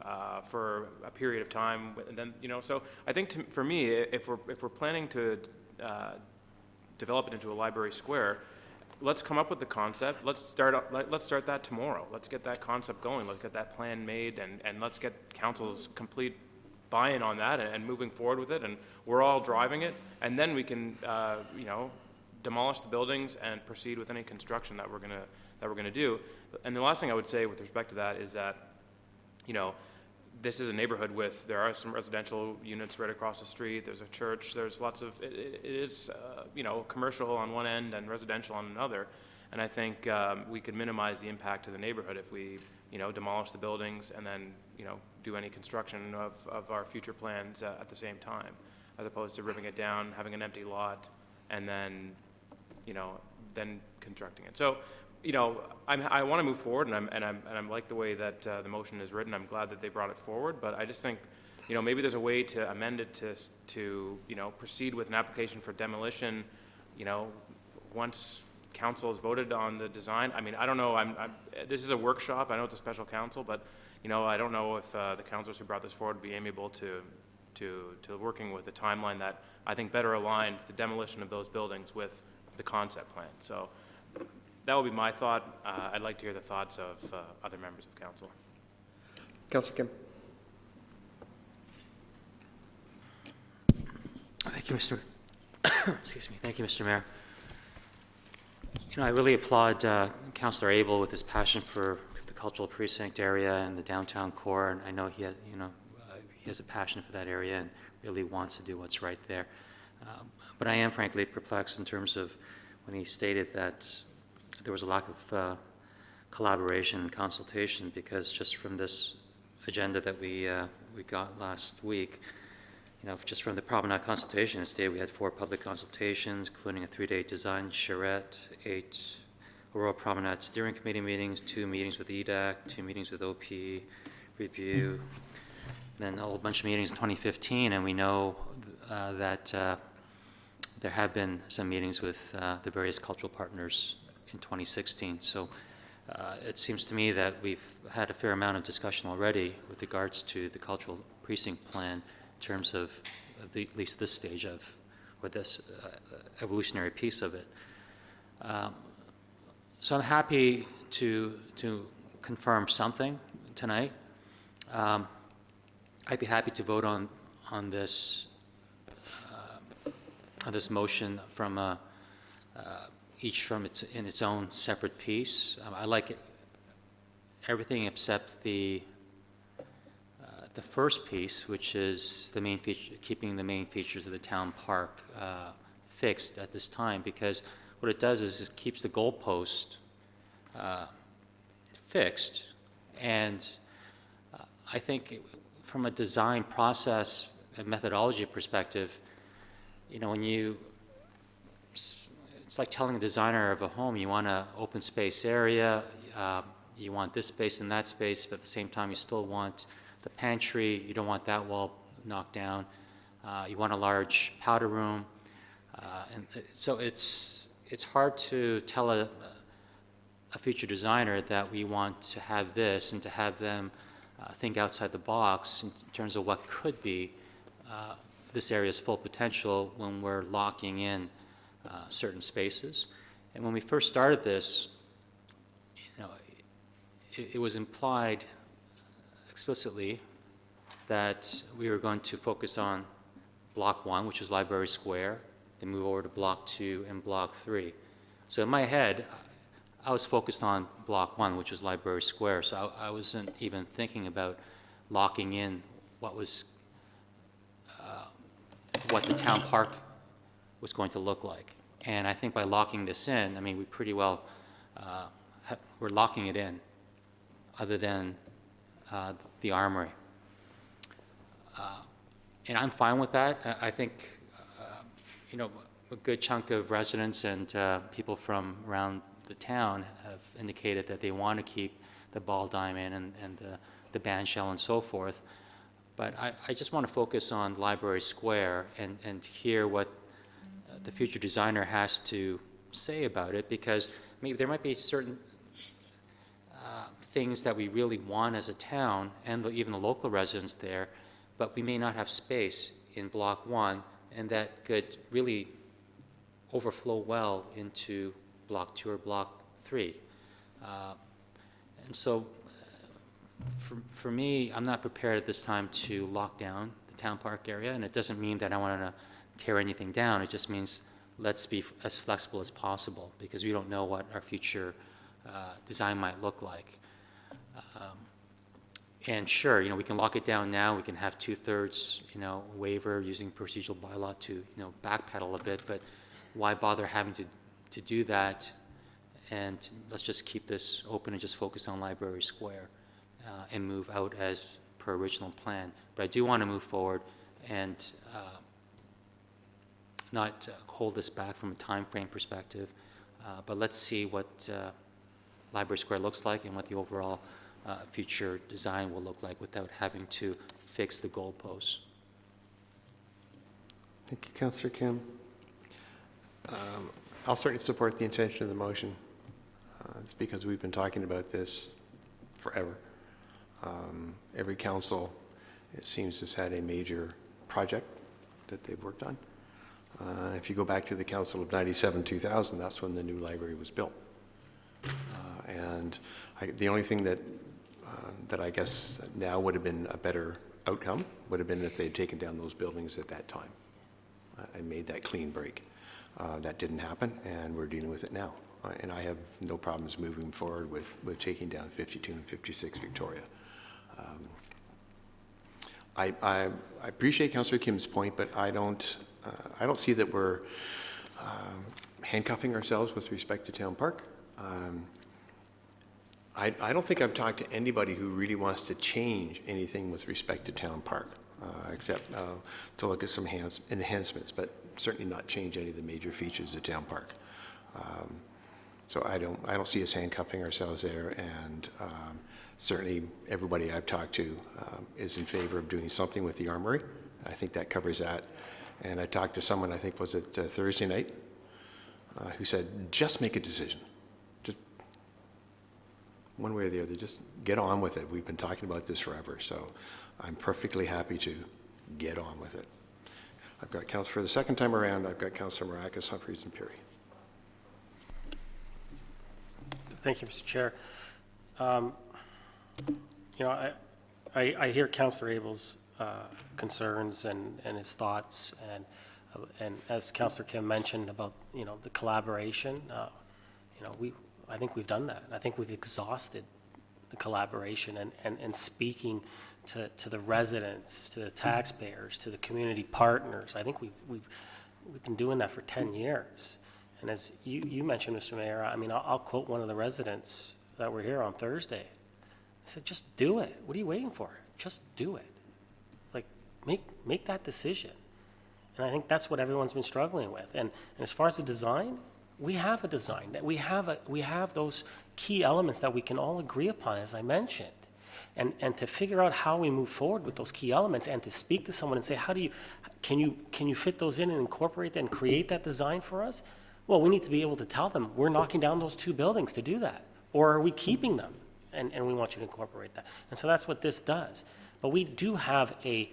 for a period of time. And then, so I think for me, if we're planning to develop it into a library square, let's come up with the concept. Let's start that tomorrow. Let's get that concept going. Let's get that plan made, and let's get council's complete buy-in on that and moving forward with it. And we're all driving it, and then we can, demolish the buildings and proceed with any construction that we're gonna do. And the last thing I would say with respect to that is that, this is a neighborhood there are some residential units right across the street. There's a church. There's lots of, it is, commercial on one end and residential on another. And I think we could minimize the impact to the neighborhood if we, demolish the buildings and then, do any construction of our future plans at the same time, as opposed to ripping it down, having an empty lot, and then, then constructing it. So, I want to move forward, and I'm like the way that the motion is written. I'm glad that they brought it forward, but I just think, maybe there's a way to amend it to proceed with an application for demolition, once council has voted on the design. I mean, I don't know. This is a workshop. I know it's a special council, but I don't know if the councilors who brought this forward would be amenable to working with a timeline that I think better aligns the demolition of those buildings with the concept plan. So that would be my thought. I'd like to hear the thoughts of other members of council. Councillor Kim. Thank you, Mr. Excuse me. Thank you, Mr. Mayor. I really applaud Councillor Abel with his passion for the cultural precinct area and the downtown core, and I know he has a passion for that area and really wants to do what's right there. But I am frankly perplexed in terms of when he stated that there was a lack of collaboration and consultation, because just from this agenda that we got last week, just from the promenade consultation, it stated we had 4 public consultations, including a 3-day design charrette, 8 Aurora Promenade Steering Committee meetings, 2 meetings with EDAC, 2 meetings with OP review, then a whole bunch of meetings in 2015, and we know that there have been some meetings with the various cultural partners in 2016. So it seems to me that we've had a fair amount of discussion already with regards to the cultural precinct plan in terms of at least this stage of, or this evolutionary piece of it. So I'm happy to confirm something tonight. I'd be happy to vote on this this motion from each from in its own separate piece. I like everything except the first piece, which is the main feature, keeping the main features of the town park fixed at this time, because what it does is it keeps the goalpost fixed, and I think from a design process and methodology perspective, you know, when it's like telling a designer of a home, you want an open space area, you want this space and that space, but at the same time you still want the pantry, you don't want that wall knocked down, you want a large powder room, and so it's hard to tell a future designer that we want to have this and to have them think outside the box in terms of what could be this area's full potential when we're locking in certain spaces. And when we first started this, you know, it was implied explicitly that we were going to focus on Block 1, which is Library Square, then move over to Block 2 and Block 3. So in my head, I was focused on Block 1, which was Library Square, so I wasn't even thinking about locking in what was what the town park was going to look like. And I think by locking this in, I mean, we pretty well, we're locking it in, other than the Armory. And I'm fine with that. I think, you know, a good chunk of residents and people from around the town have indicated that they want to keep the ball diamond and the band shell and so forth. But I just want to focus on Library Square and hear what the future designer has to say about it, because maybe there might be certain things that we really want as a town and even the local residents there, but we may not have space in Block 1, and that could really overflow well into Block 2 or Block 3. And so for me, I'm not prepared at this time to lock down the town park area, and it doesn't mean that I want to tear anything down. It just means let's be as flexible as possible, because we don't know what our future design might look like. And sure, you know, we can lock it down now. We can have 2/3, you know, waiver using procedural bylaw to, you know, backpedal a bit, but why bother having to do that? And let's just keep this open and just focus on Library Square and move out as per original plan. But I do want to move forward and not hold this back from a time frame perspective, but let's see what Library Square looks like and what the overall future design will look like without having to fix the goalposts. Thank you, Councillor Kim. I'll certainly support the intention of the motion. It's because we've been talking about this forever. Every council, it seems, has had a major project that they've worked on. If you go back to the council of 97-2000, that's when the new library was built. And the only thing that I guess now would have been a better outcome would have been if they'd taken down those buildings at that time and made that clean break. That didn't happen, and we're dealing with it now. And I have no problems moving forward with taking down 52 and 56 Victoria. I appreciate Councillor Kim's point, but I don't see that we're handcuffing ourselves with respect to Town Park. I don't think I've talked to anybody who really wants to change anything with respect to Town Park, except to look at some enhancements, but certainly not change any of the major features of Town Park. So I don't see us handcuffing ourselves there, and certainly everybody I've talked to is in favor of doing something with the Armory. I think that covers that. And I talked to someone, I think, was it Thursday night, who said, just make a decision. Just one way or the other, just get on with it. We've been talking about this forever, so I'm perfectly happy to get on with it. I've got council for the second time around. I've got Councillor Maracas, Humphreys, and Perry. Thank you, Mr. Chair. You know, I hear Councillor Abel's concerns and his thoughts, and And as Councillor Kim mentioned about, the collaboration, I think we've done that. I think we've exhausted the collaboration and speaking to the residents, to the taxpayers, to the community partners. I think we've been doing that for 10 years. And as you mentioned, Mr. Mayor, I mean, I'll quote one of the residents that were here on Thursday. I said, just do it. What are you waiting for? Just do it. Like, make that decision. And I think that's what everyone's been struggling with. And as far as the design, we have a design. We have those key elements that we can all agree upon, as I mentioned. And to figure out how we move forward with those key elements and to speak to someone and say, can you fit those in and incorporate that and create that design for us? Well, we need to be able to tell them, we're knocking down those 2 buildings to do that. Or are we keeping them? And we want you to incorporate that. And so that's what this does. But we do have a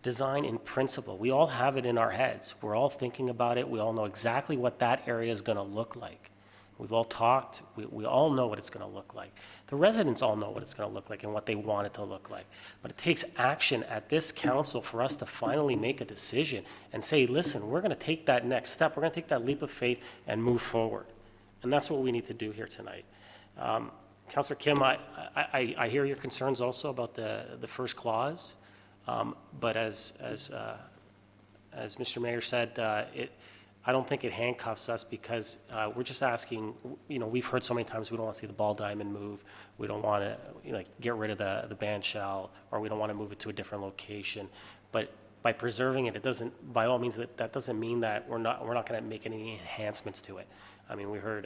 design in principle. We all have it in our heads. We're all thinking about it. We all know exactly what that area is going to look like. We've all talked. We all know what it's going to look like. The residents all know what it's going to look like and what they want it to look like. But it takes action at this council for us to finally make a decision and say, listen, we're going to take that next step. We're going to take that leap of faith and move forward. And that's what we need to do here tonight. Councillor Kim, I hear your concerns also about the first clause. But as Mr. Mayor said, I don't think it handcuffs us because we're just asking, we've heard so many times we don't want to see the ball diamond move. We don't want to get rid of the band shell, or we don't want to move it to a different location. But by preserving it, it doesn't, by all means, that doesn't mean that we're not going to make any enhancements to it. I mean, we heard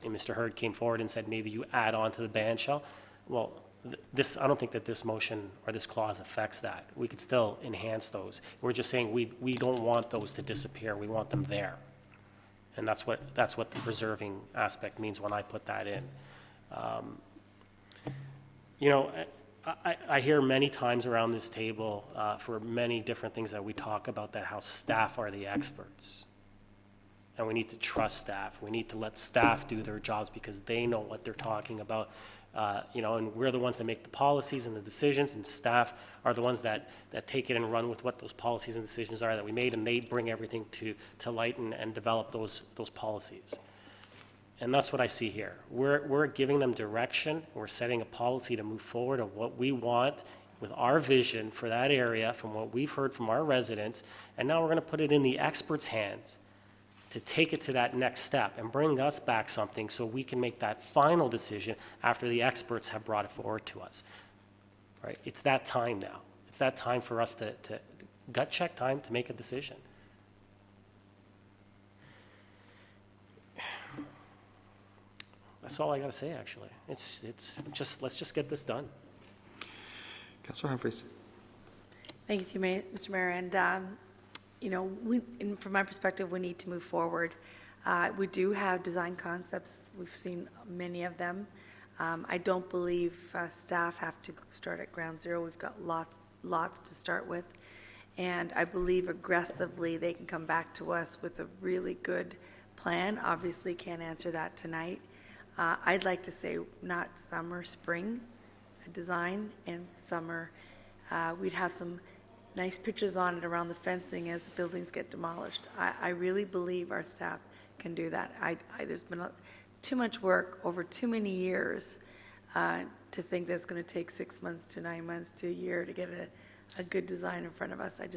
Mr. Hurd came forward and said maybe you add on to the band shell. Well, I don't think that this motion or this clause affects that. We could still enhance those. We're just saying we don't want those to disappear. We want them there. And that's what the preserving aspect means when I put that in. I hear many times around this table for many different things that we talk about that how staff are the experts. And we need to trust staff. We need to let staff do their jobs because they know what they're talking about. And we're the ones that make the policies and the decisions, and staff are the ones that take it and run with what those policies and decisions are that we made, and they bring everything to light and develop those policies. And that's what I see here. We're giving them direction. We're setting a policy to move forward of what we want with our vision for that area from what we've heard from our residents, and now we're going to put it in the experts' hands to take it to that next step and bring us back something so we can make that final decision after the experts have brought it forward to us. Right? It's that time now. It's that time for us to gut check time to make a decision. That's all I got to say, actually. It's just, let's just get this done. Councillor Humphreys. Thank you, Mr. Mayor. And, from my perspective, we need to move forward. We do have design concepts. We've seen many of them. I don't believe staff have to start at ground zero. We've got lots to start with. And I believe aggressively they can come back to us with a really good plan. Obviously, can't answer that tonight. I'd like to say not summer, spring design, and summer. We'd have some nice pictures on it around the fencing as the buildings get demolished. I really believe our staff can do that. There's been too much work over too many years to think that it's going to take 6 months to 9 months to a year to get a good design in front of us. I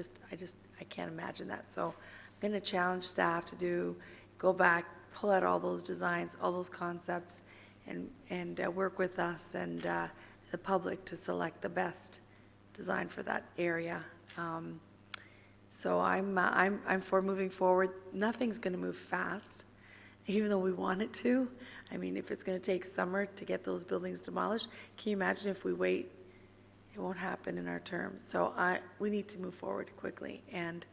can't imagine that. So I'm going to challenge staff to go back, pull out all those designs, all those concepts, and work with us and the public to select the best design for that area. So I'm for moving forward. Nothing's going to move fast, even though we want it to. I mean, if it's going to take summer to get those buildings demolished, can you imagine if we wait? It won't happen in our term. So we need to move forward quickly, and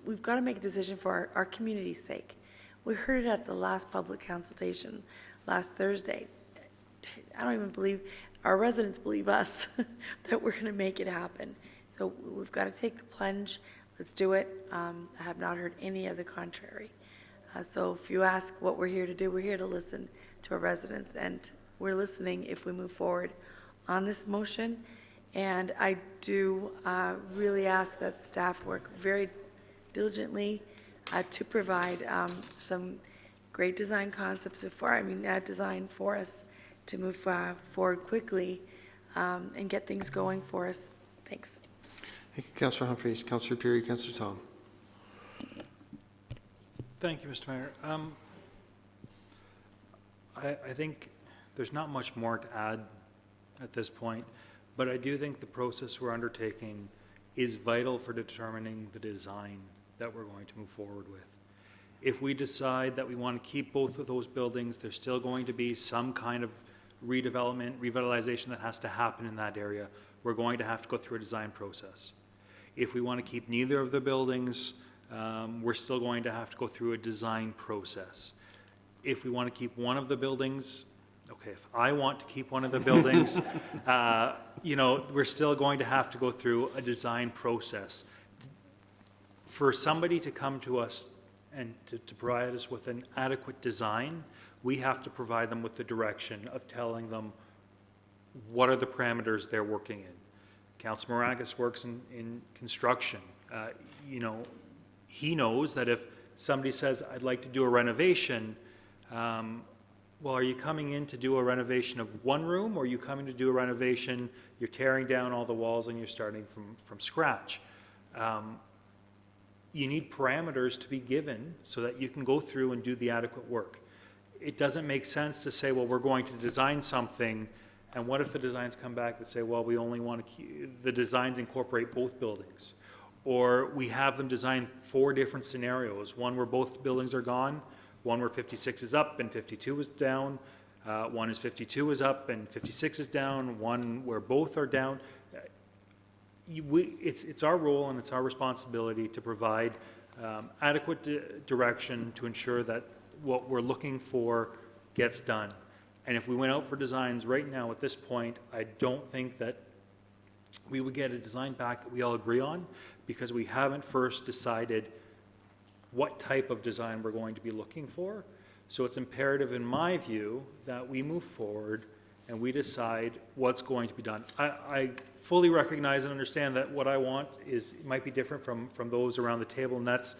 we've got to make a decision for our community's sake. We heard it at the last public consultation last Thursday. I don't even believe our residents believe us that we're going to make it happen. So we've got to take the plunge. Let's do it. I have not heard any of the contrary. So if you ask what we're here to do, we're here to listen to our residents, and we're listening if we move forward on this motion. And I do really ask that staff work very diligently to provide some great design concepts design for us to move forward quickly and get things going for us. Thanks. Thank you, Councillor Humphreys. Councillor Perry, Councillor Tom. Thank you, Mr. Mayor. I think there's not much more to add at this point, but I do think the process we're undertaking is vital for determining the design that we're going to move forward with. If we decide that we want to keep both of those buildings, there's still going to be some kind of redevelopment, revitalization that has to happen in that area. We're going to have to go through a design process. If we want to keep neither of the buildings, we're still going to have to go through a design process. If we want to keep one of the buildings, okay, if I want to keep one of the buildings, we're still going to have to go through a design process. For somebody to come to us and to provide us with an adequate design, we have to provide them with the direction of telling them what are the parameters they're working in. Councilor Moragas works in construction. He knows that if somebody says, I'd like to do a renovation, well, are you coming in to do a renovation of one room, or are you coming to do a renovation, you're tearing down all the walls and you're starting from scratch? You need parameters to be given so that you can go through and do the adequate work. It doesn't make sense to say, well, we're going to design something, and what if the designs come back that say, well, we only want to the designs incorporate both buildings? Or we have them design 4 different scenarios, one where both buildings are gone, one where 56 is up and 52 is down, one is 52 is up and 56 is down, one where both are down. It's our role and it's our responsibility to provide adequate direction to ensure that what we're looking for gets done. And if we went out for designs right now at this point, I don't think that we would get a design back that we all agree on, because we haven't first decided what type of design we're going to be looking for. So it's imperative, in my view, that we move forward and we decide what's going to be done. I fully recognize and understand that what I want might be different from those around the table, and that's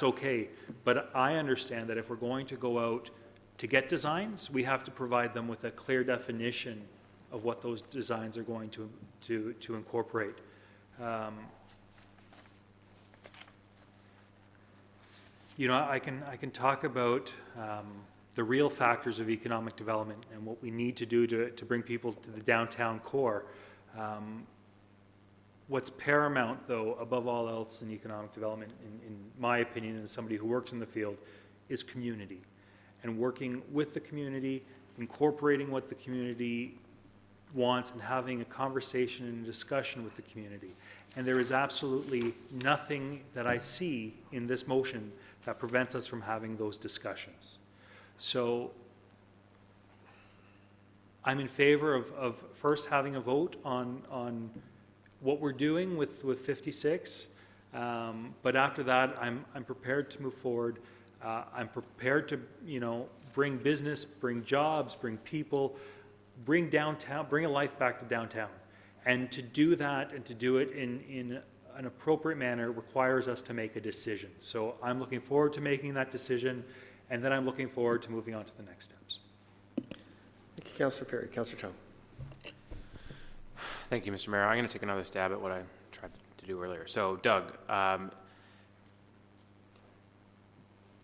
okay. But I understand that if we're going to go out to get designs, we have to provide them with a clear definition of what those designs are going to incorporate. I can talk about the real factors of economic development and what we need to do to bring people to the downtown core. What's paramount, though, above all else in economic development, in my opinion, as somebody who works in the field, is community. And working with the community, incorporating what the community wants, and having a conversation and a discussion with the community. And there is absolutely nothing that I see in this motion that prevents us from having those discussions. So I'm in favor of first having a vote on what we're doing with 56, but after that, I'm prepared to move forward. I'm prepared to, bring business, bring jobs, bring people, bring downtown, bring a life back to downtown. And to do that and to do it in an appropriate manner requires us to make a decision. So I'm looking forward to making that decision, and then I'm looking forward to moving on to the next steps. Thank you, Councillor Perry. Councillor Tom. Thank you, Mr. Mayor. I'm going to take another stab at what I tried to do earlier. So, Doug,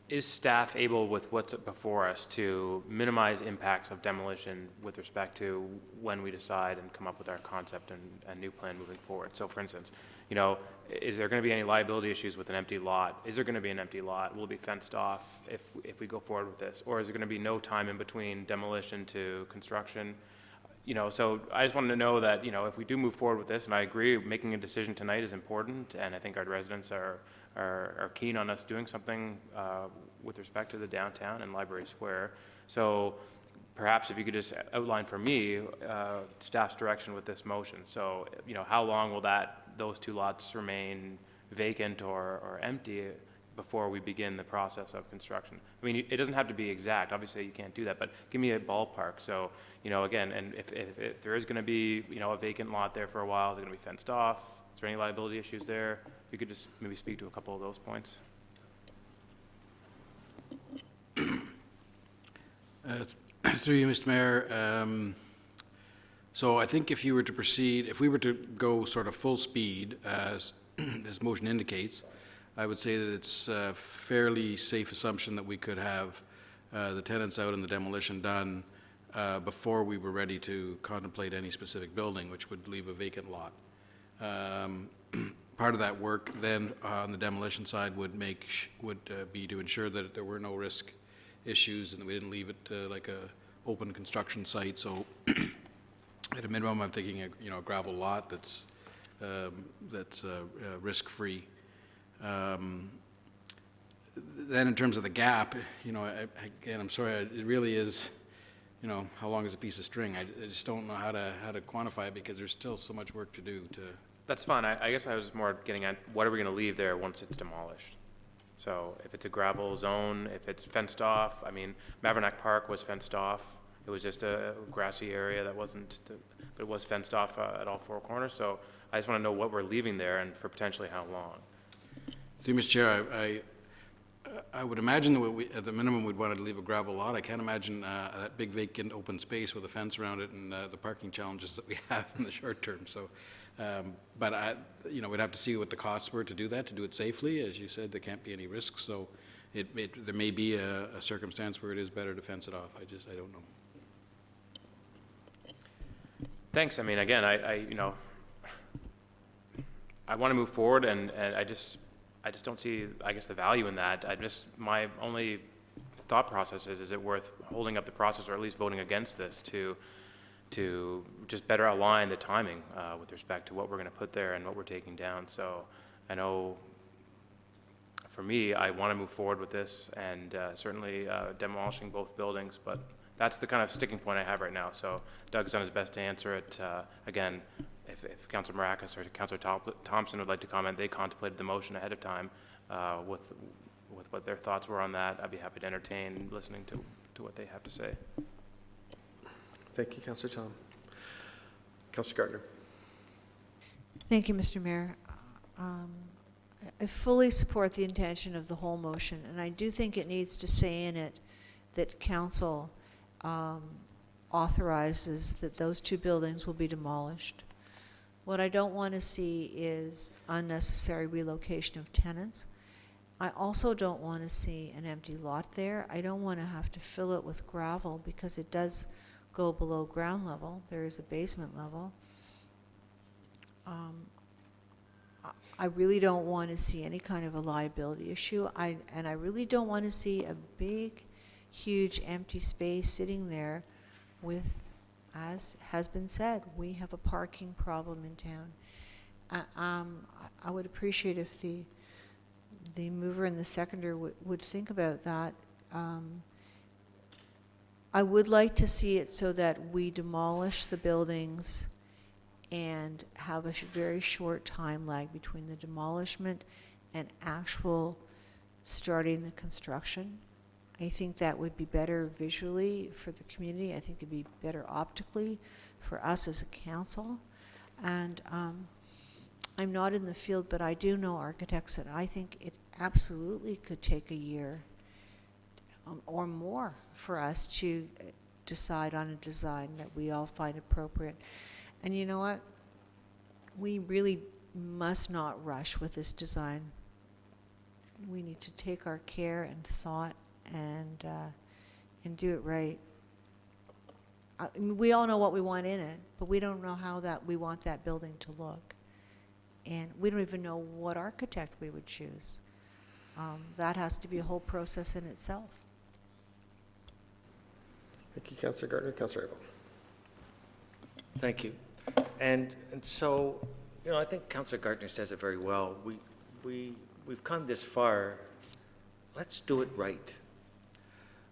is staff able, with what's before us, to minimize impacts of demolition with respect to when we decide and come up with our concept and new plan moving forward? So, for instance, is there going to be any liability issues with an empty lot? Is there going to be an empty lot? Will it be fenced off if we go forward with this? Or is there going to be no time in between demolition to construction? So I just wanted to know that, if we do move forward with this, and I agree, making a decision tonight is important, and I think our residents are keen on us doing something with respect to the downtown and Library Square. So perhaps if you could just outline for me staff's direction with this motion. So, how long will those 2 lots remain vacant or empty before we begin the process of construction? I mean, it doesn't have to be exact. Obviously, you can't do that, but give me a ballpark. So, again, and if there is going to be, a vacant lot there for a while, is it going to be fenced off? Is there any liability issues there? If you could just maybe speak to a couple of those points. Through you, Mr. Mayor, so I think if you were to proceed, if we were to go sort of full speed, as this motion indicates, I would say that it's a fairly safe assumption that we could have the tenants out and the demolition done before we were ready to contemplate any specific building, which would leave a vacant lot. Part of that work then on the demolition side would be to ensure that there were no risk issues and that we didn't leave it like a open construction site. So at a minimum, I'm thinking a gravel lot that's risk-free. Then in terms of the gap, again, I'm sorry, it really is, how long is a piece of string? I just don't know how to quantify it because there's still so much work to do to. That's fine. I guess I was more getting at what are we going to leave there once it's demolished? So if it's a gravel zone, if it's fenced off, I mean, Mavernack Park was fenced off. It was just a grassy area that wasn't, but it was fenced off at all four corners. So I just want to know what we're leaving there and for potentially how long. Through Mr. Chair, I would imagine that at the minimum we'd want to leave a gravel lot. I can't imagine that big vacant open space with a fence around it and the parking challenges that we have in the short term. So, but we'd have to see what the costs were to do that, to do it safely. As you said, there can't be any risks. So, there may be a circumstance where it is better to fence it off. I don't know. Thanks. I mean, again, I want to move forward, and I just don't see, I guess, the value in that. My only thought process is it worth holding up the process, or at least voting against this to just better align the timing with respect to what we're going to put there and what we're taking down. So I know for me, I want to move forward with this and certainly demolishing both buildings, but that's the kind of sticking point I have right now. So Doug's done his best to answer it. Again, if Councilor Maracas or Councilor Thompson would like to comment, they contemplated the motion ahead of time with what their thoughts were on that. I'd be happy to entertain listening to what they have to say. Thank you, Councillor Tom. Councillor Gardner. Thank you, Mr. Mayor. I fully support the intention of the whole motion, and I do think it needs to say in it that council authorizes that those two buildings will be demolished. What I don't want to see is unnecessary relocation of tenants. I also don't want to see an empty lot there. I don't want to have to fill it with gravel because it does go below ground level. There is a basement level. I really don't want to see any kind of a liability issue. And I really don't want to see a big, huge empty space sitting there with, as has been said, we have a parking problem in town. I would appreciate if the mover and the seconder would think about that. I would like to see it so that we demolish the buildings and have a very short time lag between the demolishment and actual starting the construction. I think that would be better visually for the community. I think it'd be better optically for us as a council. And I'm not in the field, but I do know architects, and I think it absolutely could take a year or more for us to decide on a design that we all find appropriate. And you know what? We really must not rush with this design. We need to take our care and thought and do it right. I mean, we all know what we want in it, but we don't know how we want that building to look. And we don't even know what architect we would choose. That has to be a whole process in itself. Thank you, Councillor Gardner. Councillor Abel. Thank you. And so, I think Councillor Gardner says it very well. We've come this far. Let's do it right.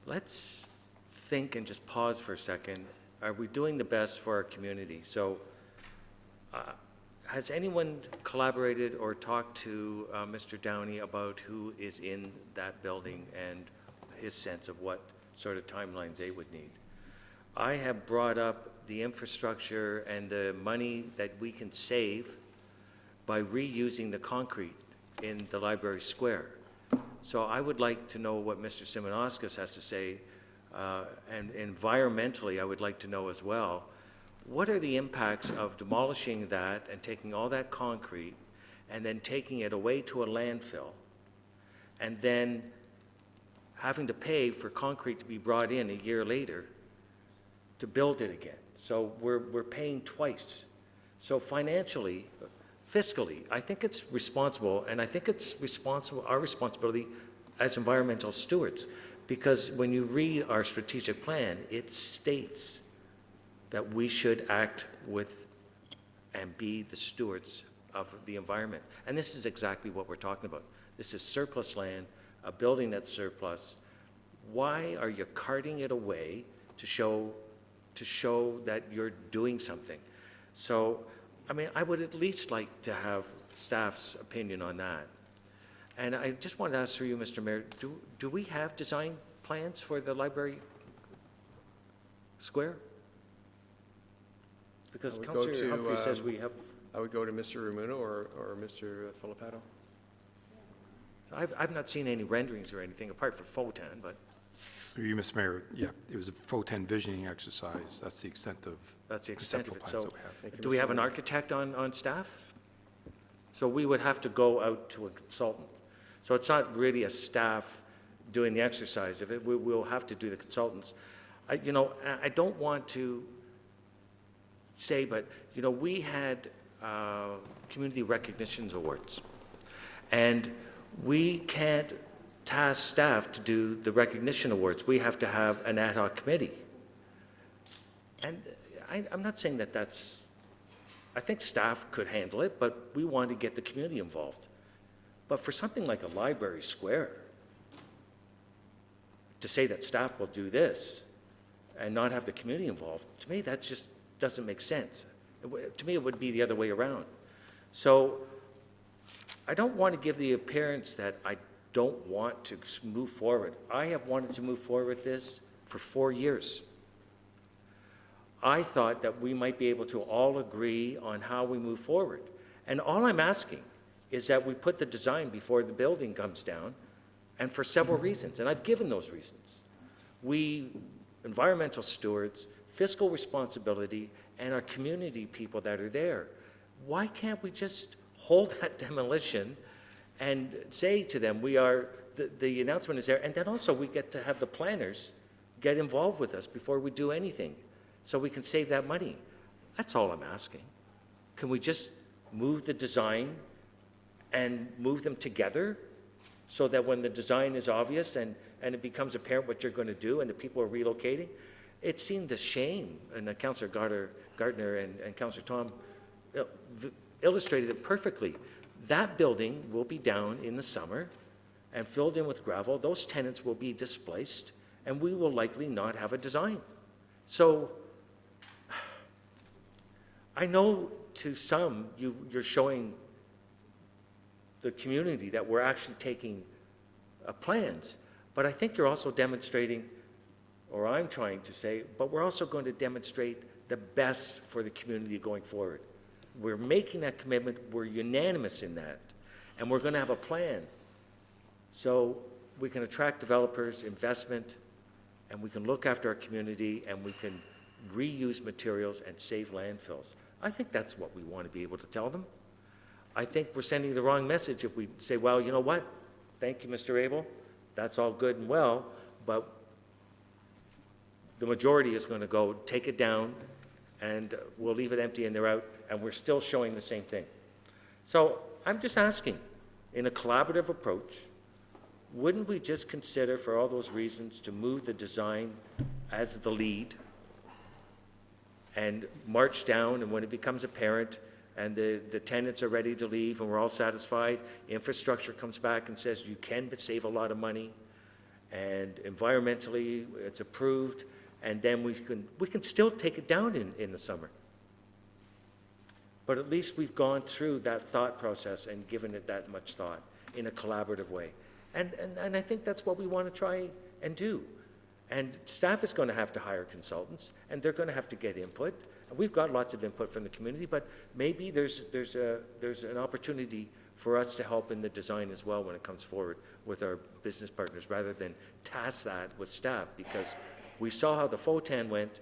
Let's think and just pause for a second. Are we doing the best for our community? So, has anyone collaborated or talked to Mr. Downey about who is in that building and his sense of what sort of timelines they would need? I have brought up the infrastructure and the money that we can save by reusing the concrete in the library square. So I would like to know what Mr. Simonauskas has to say, and environmentally, I would like to know as well, what are the impacts of demolishing that and taking all that concrete and then taking it away to a landfill, and then having to pay for concrete to be brought in a year later to build it again. So we're paying twice. So financially, fiscally, I think it's responsible, and I think it's our responsibility as environmental stewards, because when you read our strategic plan, it states that we should act with and be the stewards of the environment. And this is exactly what we're talking about. This is surplus land, a building that's surplus. Why are you carting it away to show that you're doing something? So, I mean, I would at least like to have staff's opinion on that. And I just wanted to ask through you, Mr. Mayor, do we have design plans for the library square? Because I would go Councillor to, Humphrey says we have. I would go to Mr. Ramuno or Mr. Filippato. I've not seen any renderings or anything apart from Photon, but Through you, Mr. Mayor, yeah, it was a photon visioning exercise. That's the extent of that's the extent of conceptual it. plans So that we have. Thank you, do we Mr. have an Mayor. architect on staff? So we would have to go out to a consultant. So it's not really a staff doing the exercise of it. We'll have to do the consultants. I don't want to say, but, we had community recognitions awards. And we can't task staff to do the recognition awards. We have to have an ad hoc committee. And I'm not saying that's, I think staff could handle it, but we want to get the community involved. But for something like a library square, to say that staff will do this and not have the community involved, to me, that just doesn't make sense. To me, it would be the other way around. So I don't want to give the appearance that I don't want to move forward. I have wanted to move forward with this for 4 years. I thought that we might be able to all agree on how we move forward. And all I'm asking is that we put the design before the building comes down, and for several reasons, and I've given those reasons. We, environmental stewards, fiscal responsibility, and our community people that are there, why can't we just hold that demolition and say to them, the announcement is there, and then also we get to have the planners get involved with us before we do anything, so we can save that money. That's all I'm asking. Can we just move the design and move them together so that when the design is obvious and it becomes apparent what you're going to do and the people are relocating? It seemed a shame, and Councillor Gardner and Councillor Tom illustrated it perfectly. That building will be down in the summer and filled in with gravel. Those tenants will be displaced, and we will likely not have a design. So I know to some you're showing the community that we're actually taking plans, but I think you're also demonstrating, or I'm trying to say, but we're also going to demonstrate the best for the community going forward. We're making that commitment, we're unanimous in that, and we're going to have a plan so we can attract developers, investment, and we can look after our community, and we can reuse materials and save landfills. I think that's what we want to be able to tell them. I think we're sending the wrong message if we say, well, you know what? Thank you, Mr. Abel. That's all good and well, but the majority is going to go take it down, and we'll leave it empty and they're out, and we're still showing the same thing. So I'm just asking, in a collaborative approach, wouldn't we just consider, for all those reasons, to move the design as the lead and march down, and when it becomes apparent and the tenants are ready to leave and we're all satisfied, infrastructure comes back and says you can save a lot of money, and environmentally it's approved, and then we can still take it down in the summer. But at least we've gone through that thought process and given it that much thought in a collaborative way. And I think that's what we want to try and do. And staff is going to have to hire consultants, and they're going to have to get input, We've got lots of input from the community, but maybe there's an opportunity for us to help in the design as well when it comes forward with our business partners, rather than task that with staff, because we saw how the FOTAN went.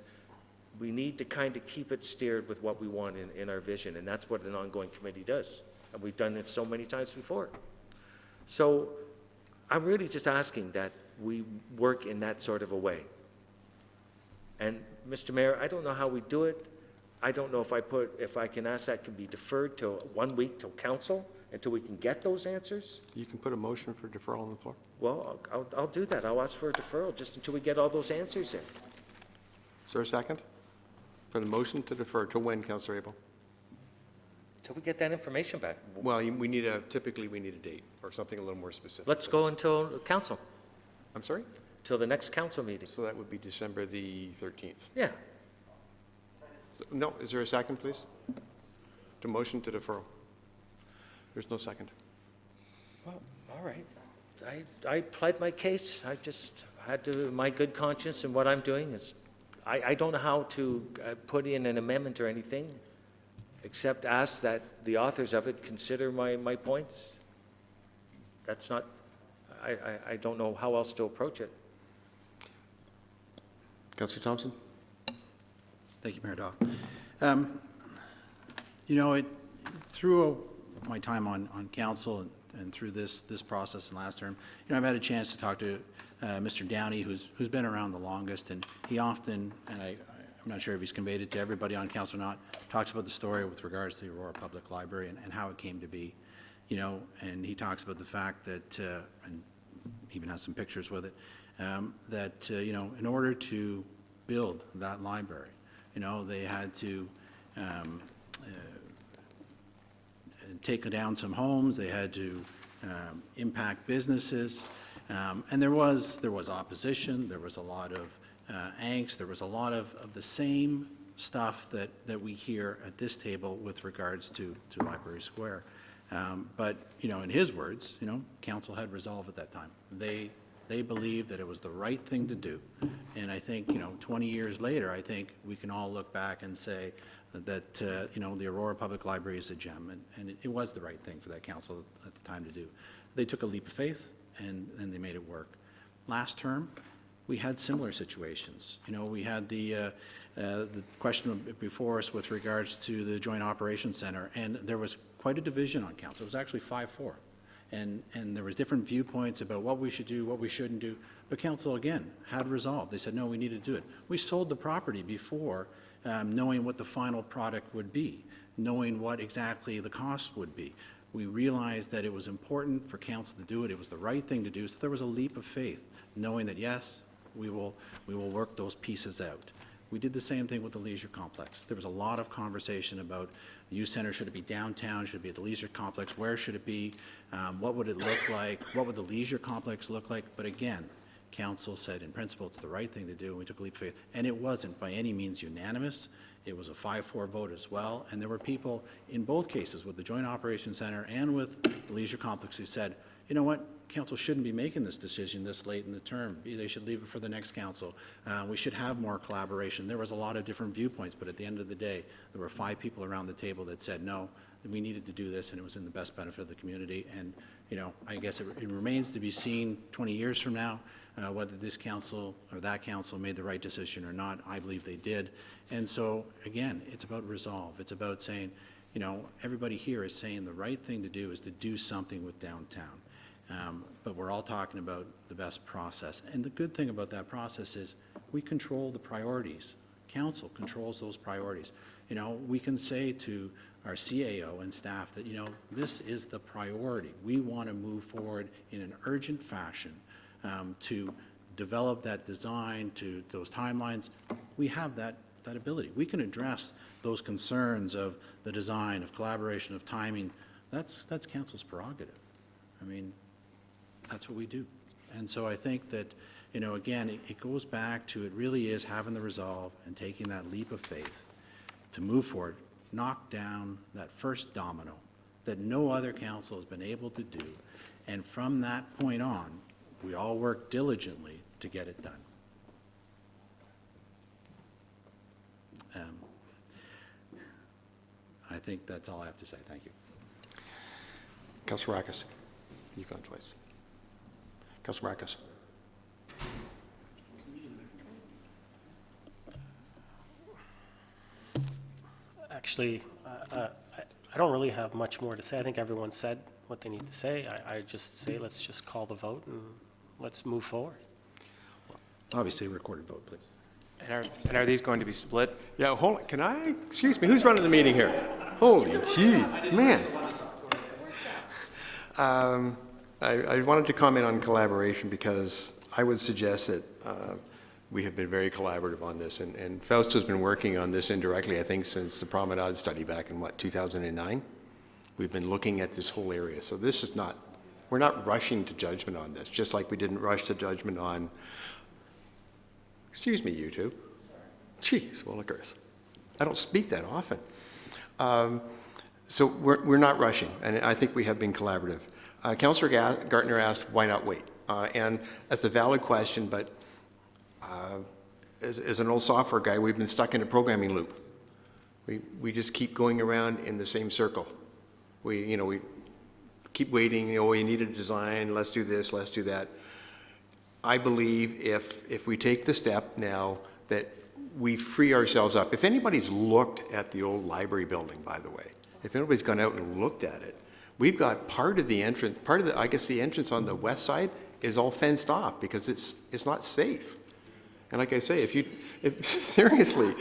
We need to kind of keep it steered with what we want in our vision, and that's what an ongoing committee does. And we've done it so many times before. So I'm really just asking that we work in that sort of a way. And Mr. Mayor, I don't know how we do it. I don't know if I can ask that can be deferred till 1 week till council, until we can get those answers. You can put a motion for deferral on the floor. Well, I'll do that. I'll ask for a deferral just until we get all those answers in. Is there a second? For the motion to defer, to when, Councillor Abel? Till we get that information back. Well, typically we need a date or something a little more specific. Let's go until council, I'm sorry? till the next council meeting. So that would be December the 13th. Yeah. No, is there a second, please? To motion to deferral. There's no second. Well, all right. I pled my case. I just had to, my good conscience, and what I'm doing is, I don't know how to put in an amendment or anything, except ask that the authors of it consider my points. That's not, I don't know how else to approach it. Councillor Thompson? Thank you, Mayor Daw. You know, through my time on council and through this process in last term, you know, I've had a chance to talk to Mr. Downey, who's been around the longest, and he often, and I'm not sure if he's conveyed it to everybody on council or not, talks about the story with regards to the Aurora Public Library and how it came to be. You know, and he talks about the fact that, and even has some pictures with it, that, you know, in order to build that library, you know, they had to take down some homes, they had to impact businesses, and there was opposition, there was a lot of angst, there was a lot of the same stuff that we hear at this table with regards to Library Square. But, you know, in his words, you know, council had resolve at that time. They believed that it was the right thing to do. And I think, you know, 20 years later, I think we can all look back and say that, you know, the Aurora Public Library is a gem, and it was the right thing for that council at the time to do. They took a leap of faith, and they made it work. Last term, we had similar situations. You know, we had the question before us with regards to the Joint Operations Center, and there was quite a division on council. It was actually 5-4. And there was different viewpoints about what we should do, what we shouldn't do. But council, again, had resolved. They said, no, we need to do it. We sold the property before knowing what the final product would be, knowing what exactly the cost would be. We realized that it was important for council to do it. It was the right thing to do. So there was a leap of faith, knowing that, yes, we will work those pieces out. We did the same thing with the leisure complex. There was a lot of conversation about the youth center. Should it be downtown? Should it be at the leisure complex? Where should it be? What would it look like? What would the leisure complex look like? But again, council said in principle it's the right thing to do, and we took a leap of faith. And it wasn't by any means unanimous. It was a 5-4 vote as well. And there were people in both cases, with the Joint Operations Center and with the leisure complex, who said, you know what, council shouldn't be making this decision this late in the term. They should leave it for the next council. We should have more collaboration. There was a lot of different viewpoints, but at the end of the day, there were 5 people around the table that said, no, we needed to do this, and it was in the best benefit of the community. And, you know, I guess it remains to be seen 20 years from now whether this council or that council made the right decision or not. I believe they did. And so, again, it's about resolve. It's about saying, you know, everybody here is saying the right thing to do is to do something with downtown. But we're all talking about the best process. And the good thing about that process is we control the priorities. Council controls those priorities. You know, we can say to our CAO and staff that, you know, this is the priority. We want to move forward in an urgent fashion to develop that design, to those timelines. We have that ability. We can address those concerns of the design, of collaboration, of timing. That's council's prerogative. I mean, that's what we do. And so I think that, you know, again, it goes back to, it really is having the resolve and taking that leap of faith to move forward, knock down that first domino that no other council has been able to do. And from that point on, we all work diligently to get it done. think that's all I have to say. Thank you. Councillor Marcus, you've gone twice. Councillor Marcus. Actually, I don't really have much more to say. I think everyone said what they need to say. I just say, let's just call the vote and let's move forward. Obviously, recorded vote, please. And are these going to be split? Yeah, hold on. Can I, excuse me, who's running the meeting here? Holy jeez, man. I wanted to comment on collaboration because I would suggest that we have been very collaborative on this, and Fausto's been working on this indirectly, I think, since the Promenade study back in, 2009? We've been looking at this whole area, so this is not, we're not rushing to judgment on this, just like we didn't rush to judgment on, excuse me, you two. Jeez, Willikers. I don't speak that often. So we're not rushing, and I think we have been collaborative. Councillor Gartner asked, why not wait? And that's a valid question, but as an old software guy, we've been stuck in a programming loop. We just keep going around in the same circle. We keep waiting, we need a design, let's do this, let's do that. I believe if we take the step now that we free ourselves up. If anybody's looked at the old library building, by the way, if anybody's gone out and looked at it, we've got part of the entrance, I guess the entrance on the west side is all fenced off because it's not safe. And like I say, seriously,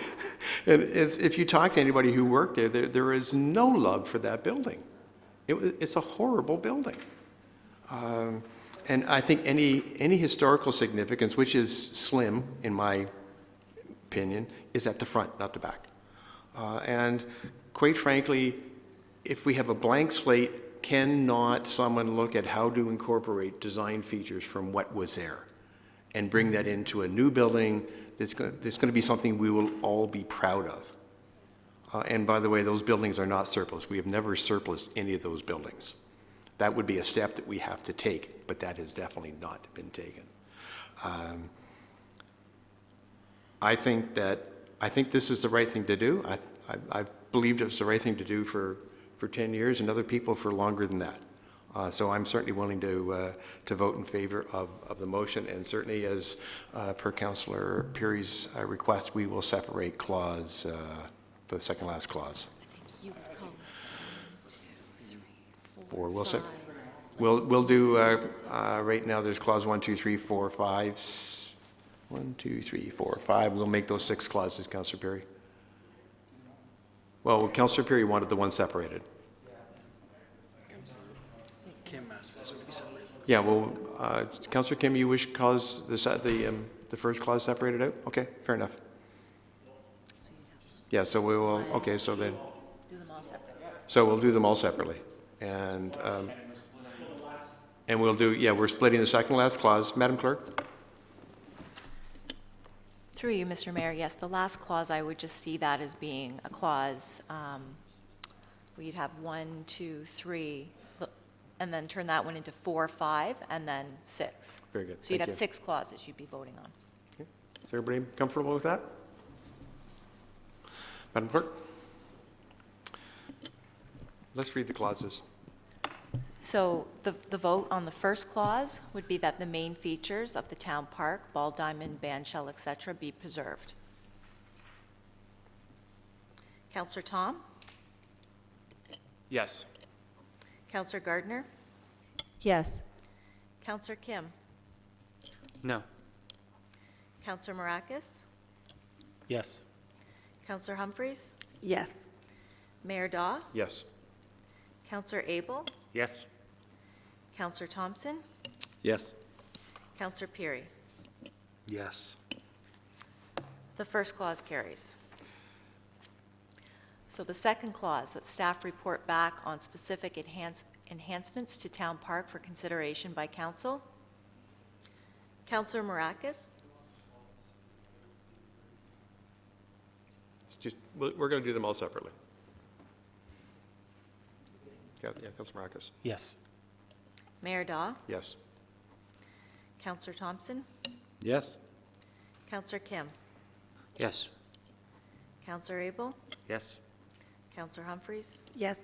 if you talk to anybody who worked there, there is no love for that building. It's a horrible building. And I think any historical significance, which is slim in my opinion, is at the front, not the back. And quite frankly, if we have a blank slate, cannot someone look at how to incorporate design features from what was there and bring that into a new building that's going to be something we will all be proud of? And by the way, those buildings are not surplus. We have never surplused any of those buildings. That would be a step that we have to take, but that has definitely not been taken. I think this is the right thing to do. I've believed it was the right thing to do for 10 years, and other people for longer than that. So I'm certainly willing to vote in favor of the motion, and certainly as per Councillor Perry's request, we will separate clause, the second last clause. Or we'll do, right now there's clause 1, 2, 3, 4, 5, 1, 2, 3, 4, 5. We'll make those 6 clauses, Councillor Perry. Well, Councillor Perry wanted the one separated. Kim asked for this to be separated. Yeah, well, Councillor Kim, you wish cause the first clause separated out? Okay, fair enough. Yeah, so we will, okay, so then. Do them all separately. So we'll do them all separately. And we'll do, yeah, we're splitting the second last clause. Madam Clerk? Through you, Mr. Mayor, yes, the last clause, I would just see that as being a clause where you'd have 1, 2, 3, and then turn that one into 4, 5, and then 6. Very good. So you'd Thank have you. 6 clauses you'd be voting on. Okay. Is everybody comfortable with that? Madam Clerk? Let's read the clauses. So the vote on the first clause would be that the main features of the town park, ball diamond, bandshell, et cetera, be preserved. Councillor Tom? Yes. Councillor Gardner? Yes. Councillor Kim? No. Councillor Maracus? Yes. Councillor Humphreys? Yes. Mayor Daw? Yes. Councillor Abel? Yes. Councillor Thompson? Yes. Councillor Peary? Yes. The first clause carries. So the second clause, that staff report back on specific enhancements to town park for consideration by council. Councillor Maracus? We're going to do them all separately. Yeah, Councillor Marcus. Yes. Mayor Daw? Yes. Councillor Thompson? Yes. Councillor Kim? Yes. Councillor Abel? Yes. Counselor Humphreys, Yes.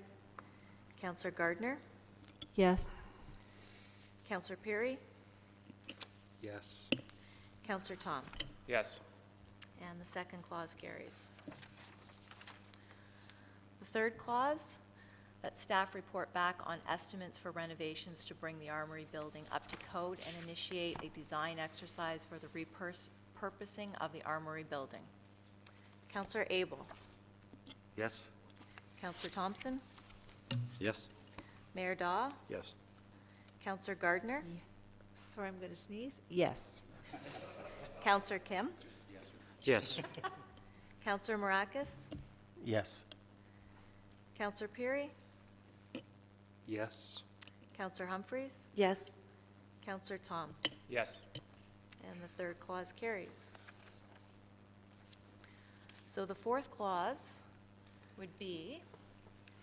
Counselor Gardner, Yes. Counselor Peary, Yes. Counselor Tom. Yes. And the second clause carries. The third clause, that staff report back on estimates for renovations to bring the Armory building up to code and initiate a design exercise for the repurposing of the Armory building. Counselor Abel, Yes? Counselor Thompson, Yes. Mayor Daw, Yes. Counselor Gardner, Sorry, I'm going to sneeze. Yes. Counselor Kim, Yes. Counselor Marakis, Yes. Counselor Peary, Yes. Counselor Humphreys, Yes. Counselor Tom. Yes. And the third clause carries. So the fourth clause would be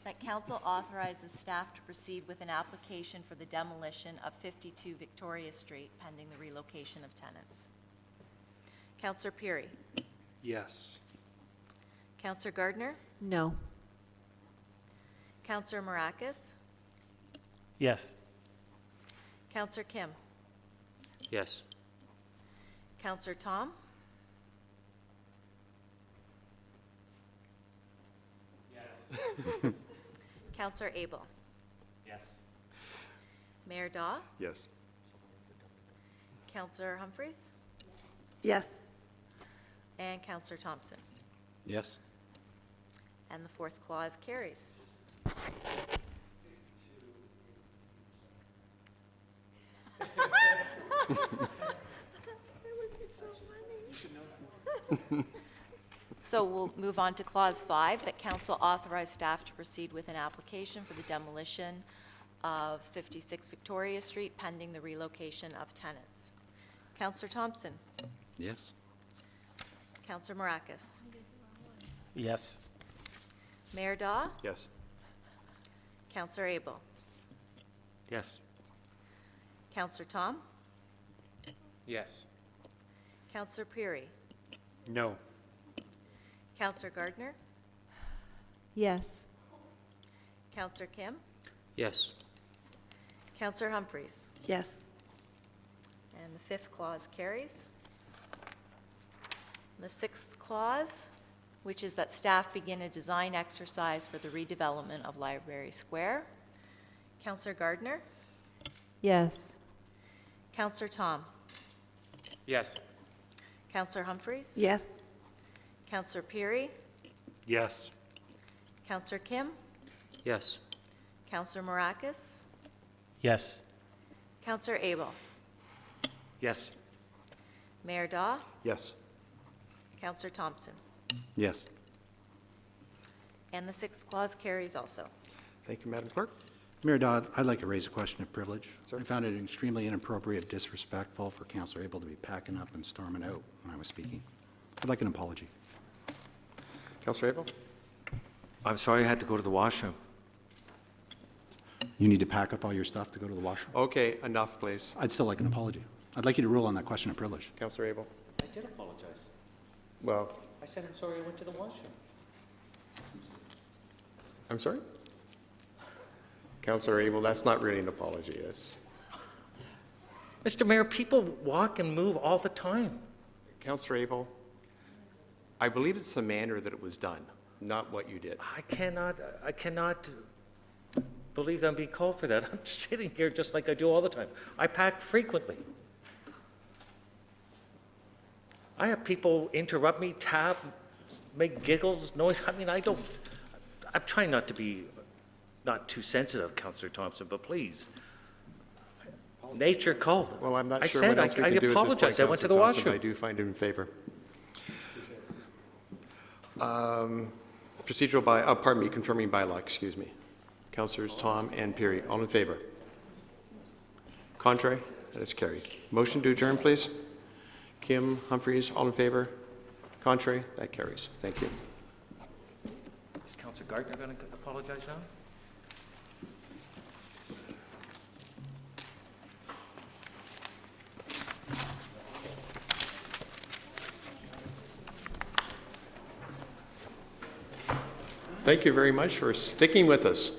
that council authorizes staff to proceed with an application for the demolition of 52 Victoria Street pending the relocation of tenants. Counselor Peary, Yes. Counselor Gardner, No. Counselor Marakis, Yes. Counselor Kim, Yes. Counselor Tom, Counselor Abel, Yes. Mayor Daw, Yes. Counselor Humphreys, Yes. and Counselor Thompson. Yes. And the fourth clause carries. So we'll move on to Clause 5, that council authorize staff to proceed with an application for the demolition of 56 Victoria Street pending the relocation of tenants. Counselor Thompson, Yes. Counselor Marakis, Yes. Mayor Daw, Yes. Counselor Abel, Yes. Counselor Tom, Yes. Counselor Peary, No. Counselor Gardner, Yes. Counselor Kim, Yes. Counselor Humphreys, Yes. and the fifth clause carries. And the sixth clause, which is that staff begin a design exercise for the redevelopment of Library Square. Counselor Gardner, Yes. Counselor Tom, Yes. Counselor Humphreys, Yes. Counselor Peary, Yes. Counselor Kim, Yes. Counselor Marakis, Yes. Counselor Abel, Yes. Mayor Daw, Yes. Counselor Thompson. Yes. And the sixth clause carries also. Thank you, Madam Clerk. Mayor Dodd, I'd like to raise a question of privilege. I found it extremely inappropriate, disrespectful for Councillor Abel to be packing up and storming out when I was speaking. I'd like an apology. Councillor Abel? I'm sorry I had to go to the washroom. You need to pack up all your stuff to go to the washroom? Okay, enough, please. I'd still like an apology. I'd like you to rule on that question of privilege. Councillor Abel? I did apologize. Well, I said I'm sorry I went to the washroom. I'm sorry? Councillor Abel, that's not really an apology. That's, Mr. Mayor, people walk and move all the time. Councillor Abel, I believe it's the manner that it was done, not what you did. I cannot believe I'm being called for that. I'm sitting here just like I do all the time. I pack frequently. I have people interrupt me, tap, make giggles, noise. I mean, I'm trying not to be not too sensitive, Councillor Thompson, but please. Nature called. Well, I'm not I sure said what else we I can do at this point, apologize. I went to the Councillor Thompson, but I washroom. do find it in favor. Procedural by, pardon me, confirming bylaw, excuse me. Councillors Tom and Peary, all in favor? Contrary? That is carried. Motion to adjourn, please. Kim, Humphreys, all in favor? Contrary? That carries. Thank you. Is Councillor Gardner going to apologize now? Thank you very much for sticking with us.